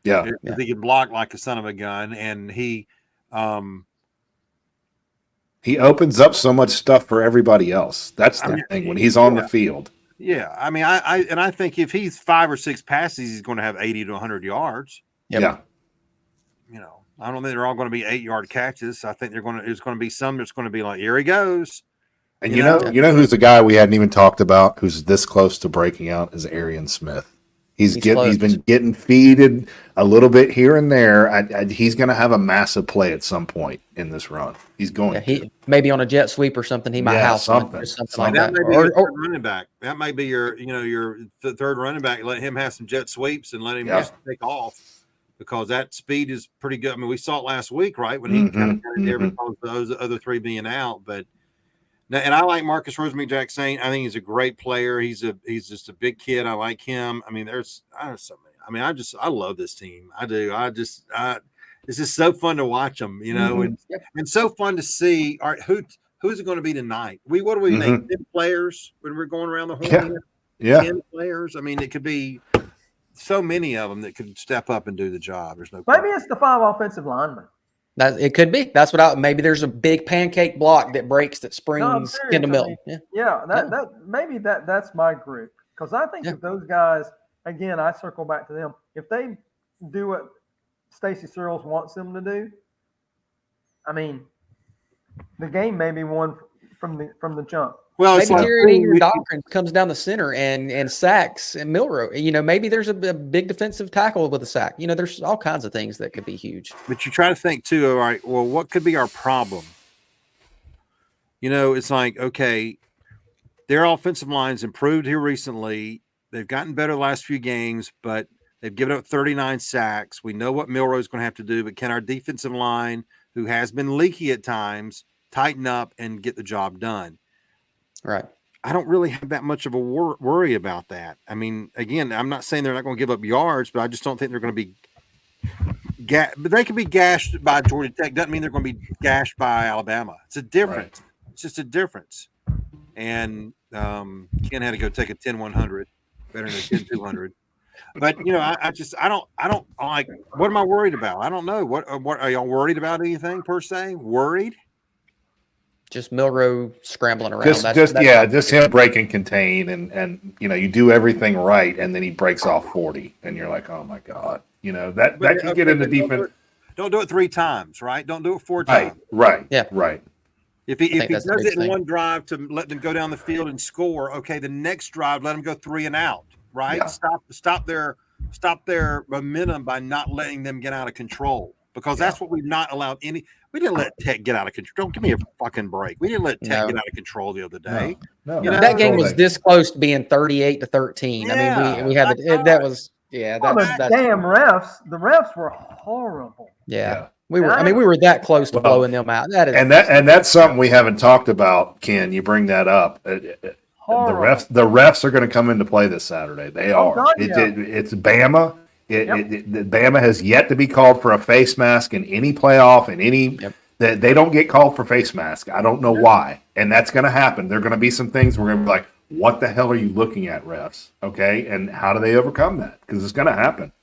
Yeah. He can block like a son of a gun, and he opens up so much stuff for everybody else. That's the thing when he's on the field. Yeah, I mean, I think if he's 5 or 6 passes, he's going to have 80 to 100 yards. Yep. Yeah. I don't think they're all going to be 8-yard catches. I think there's going to be some that's going to be like, here he goes. And you know who's the guy we hadn't even talked about who's this close to breaking out is Arian Smith. He's been getting feeded a little bit here and there. He's going to have a massive play at some point in this run. He's going to. Maybe on a jet sweep or something. He might house something like that. That may be your third running back. That might be your third running back. Let him have some jet sweeps and let him just take off, because that speed is pretty good. I mean, we saw it last week, right, when he kind of got in there because of those other three being out. But and I like Marcus Rosemary-Jack Saint. I think he's a great player. He's just a big kid. I like him. I mean, I love this team. I do. It's just so fun to watch them, and so fun to see. All right, who's it going to be tonight? What do we make? 10 players when we're going around the horn? Yeah. 10 players. I mean, it could be so many of them that could step up and do the job. There's no. Maybe it's the 5 offensive linemen. It could be. That's what maybe there's a big pancake block that breaks that springs into Milton. Maybe that's my group, because I think if those guys, again, I circle back to them, if they do what Stacey Searles wants them to do, I mean, the game may be won from the jump. Well, maybe Jared Dawkins comes down the center and sacks and Milrow. Maybe there's a big defensive tackle with a sack. There's all kinds of things that could be huge. But you try to think too, all right, well, what could be our problem? It's like, okay, their offensive line's improved here recently. They've gotten better the last few games, but they've given up 39 sacks. We know what Milrow's going to have to do, but can our defensive line, who has been leaky at times, tighten up and get the job done? Right. I don't really have that much of a worry about that. I mean, again, I'm not saying they're not going to give up yards, but I just don't think they're going to be but they can be gashed by Georgia Tech. Doesn't mean they're going to be gashed by Alabama. It's a difference. Right. It's just a difference. And Ken had to go take a 10-100, better than a 10-200. But I don't like. What am I worried about? I don't know. What are y'all worried about? Anything per se? Worried? Just Milrow scrambling around. Just him break and contain, and you do everything right, and then he breaks off 40, and you're like, oh my god, that can get into defense. Don't do it 3 times, right? Don't do it 4 times. Right. If he does it in one drive to let them go down the field and score, okay, the next drive let them go 3 and out, right? Yeah. Stop their momentum by not letting them get out of control, because that's what we've not allowed any. We didn't let Tech get out of control. Don't give me a fucking break. We didn't let Tech get out of control the other day. No. That game was this close to being 38-13. Yeah, I mean, we had that was that's damn refs. The refs were horrible. Yeah. We were that close to blowing them out. That's something we haven't talked about, Ken. You bring that up. The refs are going to come into play this Saturday. They are. God, it's Bama. Bama has yet to be called for a face mask in any playoff, in any that they don't get called for face mask. I don't know why, and that's going to happen. There are going to be some things we're going to be like, "What the hell are you looking at, refs?" Okay, and how do they overcome that? Because it's going to happen.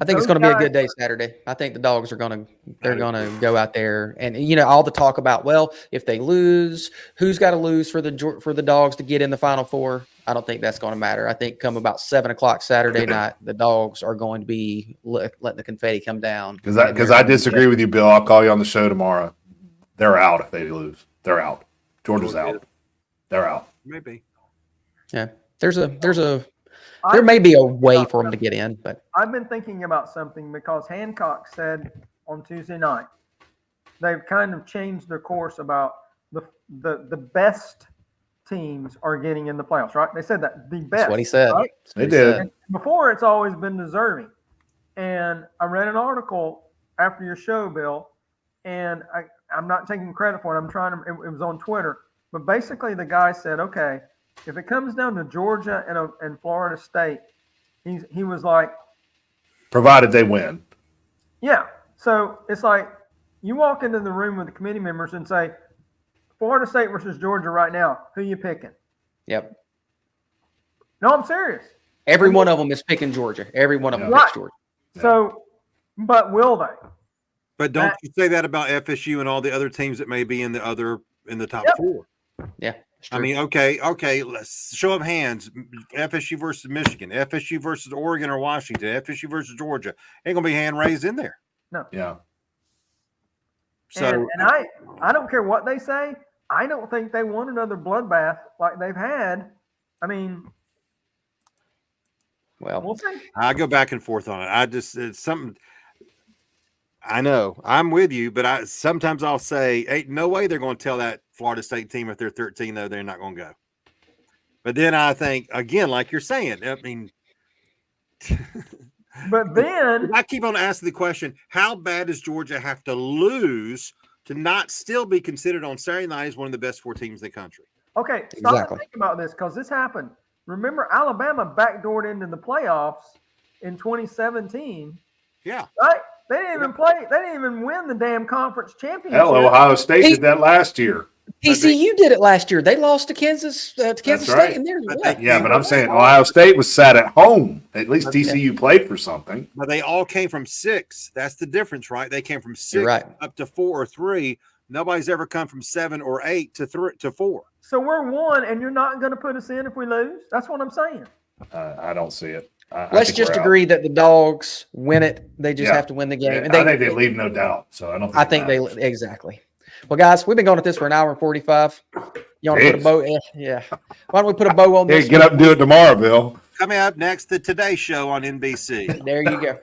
I think it's going to be a good day Saturday. I think the Dogs are going to go out there and all the talk about, well, if they lose, who's got to lose for the Dogs to get in the Final Four? I don't think that's going to matter. I think come about 7:00 Saturday night, the Dogs are going to be letting the confetti come down. Because I disagree with you, Bill. I'll call you on the show tomorrow. They're out if they lose. They're out. Georgia's out. They're out. Maybe. Yeah. There may be a way for them to get in, but I've been thinking about something, because Hancock said on Tuesday night they've kind of changed their course about the best teams are getting in the playoffs, right? They said that the best. That's what he said. Right? They did. And before, it's always been deserving. And I read an article after your show, Bill, and I'm not taking credit for it. It was on Twitter, but basically the guy said, okay, if it comes down to Georgia and Florida State, he was like, provided they win. Yeah. So it's like you walk into the room with the committee members and say, Florida State versus Georgia right now, who you picking? Yep. No, I'm serious. Every one of them is picking Georgia. Every one of them picks Georgia. So, but will they? But don't you say that about FSU and all the other teams that may be in the top 4? Yeah. I mean, okay. Let's show of hands. FSU versus Michigan, FSU versus Oregon or Washington, FSU versus Georgia. Ain't gonna be hand raised in there. No. Yeah. So, and I don't care what they say. I don't think they want another bloodbath like they've had. I mean, Well, We'll see. I go back and forth on it. It's something. I know I'm with you, but sometimes I'll say, "Ain't no way they're going to tell that Florida State team if they're 13, though they're not going to go." But then I think again, like you're saying, I mean, But then I keep on asking the question: how bad does Georgia have to lose to not still be considered on Saturday night as one of the best 4 teams in the country? okay, stop Exactly. and think about this because this happened. Remember, Alabama backdoored into the playoffs in 2017. Yeah. Right? They didn't even play. They didn't even win the damn conference championship. Hell, Ohio State did that last year. TCU did it last year. They lost to Kansas State right. in there. Yeah, but I'm saying Ohio State was sat at home. At least TCU played for something. But they all came from 6. That's the difference, right? They came from 6 up to 4 or 3. Nobody's ever come from 7 or 8 to 4. So we're 1, and you're not going to put us in if we lose? That's what I'm saying. I don't see it. Let's just agree that the Dogs win it. They just have to win the game. Yeah, and I think they leave no doubt. So I don't. I think they exactly. Well, guys, we've been going at this for an hour and 45. You want to put a bow? Yeah. Why don't we put a bow on this? Hey, get up and do it tomorrow, Bill. Coming up next, the Today Show on NBC. There you go.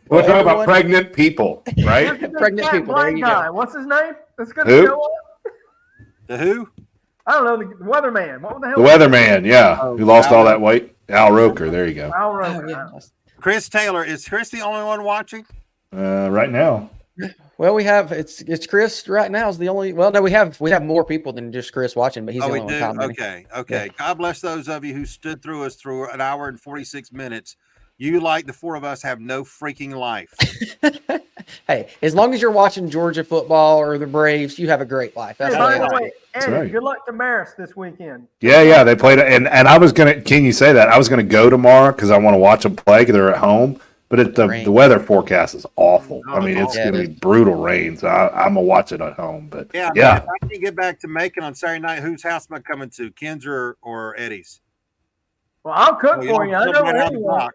We'll talk about pregnant people, right? Pregnant people. There you go. What's his name? That's going Who? to show up. The who? I don't know. The weatherman. What the hell? The weatherman, yeah, who lost all that weight. Al Roker. There you go. Al Roker. Oh, yeah. Chris Taylor. Is Chris the only one watching? Right now. Well, we have it's Chris right now is the only. Well, no, we have more people than just Chris watching, but he's the only one commenting. Okay. Yeah. God bless those of you who stood through us through an hour and 46 minutes. You, like the 4 of us, have no freaking life. Hey, as long as you're watching Georgia football or the Braves, you have a great life. That's Hey, all by I the got. way, Eddie, good luck to Marist this weekend. Yeah, they played it, and I was gonna. Can you say that? I was gonna go tomorrow because I want to watch them play because they're at home. But the weather forecast is awful. I mean, it's going to be brutal rain, so I'm going to watch it at home. But yeah. If I can get back to Macon on Saturday night, whose house am I coming to, Ken's or Eddie's? Well, I'll cook for you. I know Eddie will. Box.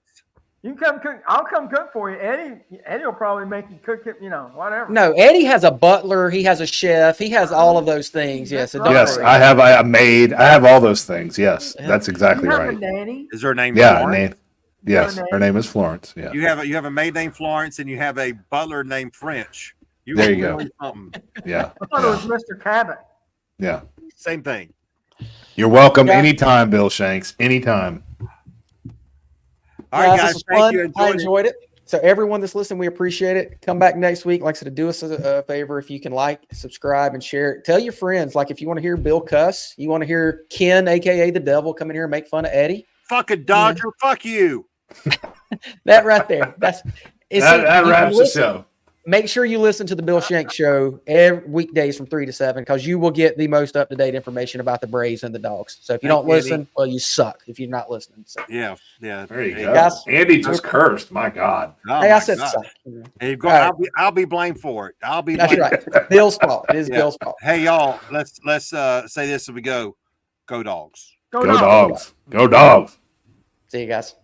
You come cook. I'll come cook for you. Eddie will probably make you cook it, whatever. No, Eddie has a butler. He has a chef. He has all of those things. Yes. So yes, I have a maid. I have all those things. Yes, that's exactly right. Is her name? Yeah, yes, her name is Florence. Yeah. You have a maid named Florence, and you have a butler named French. There you go. Yeah. I thought it was Mr. Cabot. Yeah. Same thing. You're welcome anytime, Bill Shanks. Anytime. All right, guys. This was fun. I enjoyed it. So everyone that's listening, we appreciate it. Come back next week. Like I said, do us a favor if you can subscribe, and share it. Tell your friends. Like if you want to hear Bill cuss, you want to hear Ken, a.k.a. the devil, come in here and make fun of Eddie. Fucking Dodger. Fuck you. That right there. That wraps the show. Make sure you listen to the Bill Shanks Show every weekdays from 3 to 7 because you will get the most up-to-date information about the Braves and the Dogs. So if you don't listen, well, you suck if you're not listening. So. Yeah. There you go. Guys, Andy just cursed. My God. Hey, I said suck. I'll be blamed for it. That's right. Bill's fault. It is Bill's fault. Hey, y'all, let's say this as we go. Go Dogs. Go Dogs. Go Dogs. See you guys.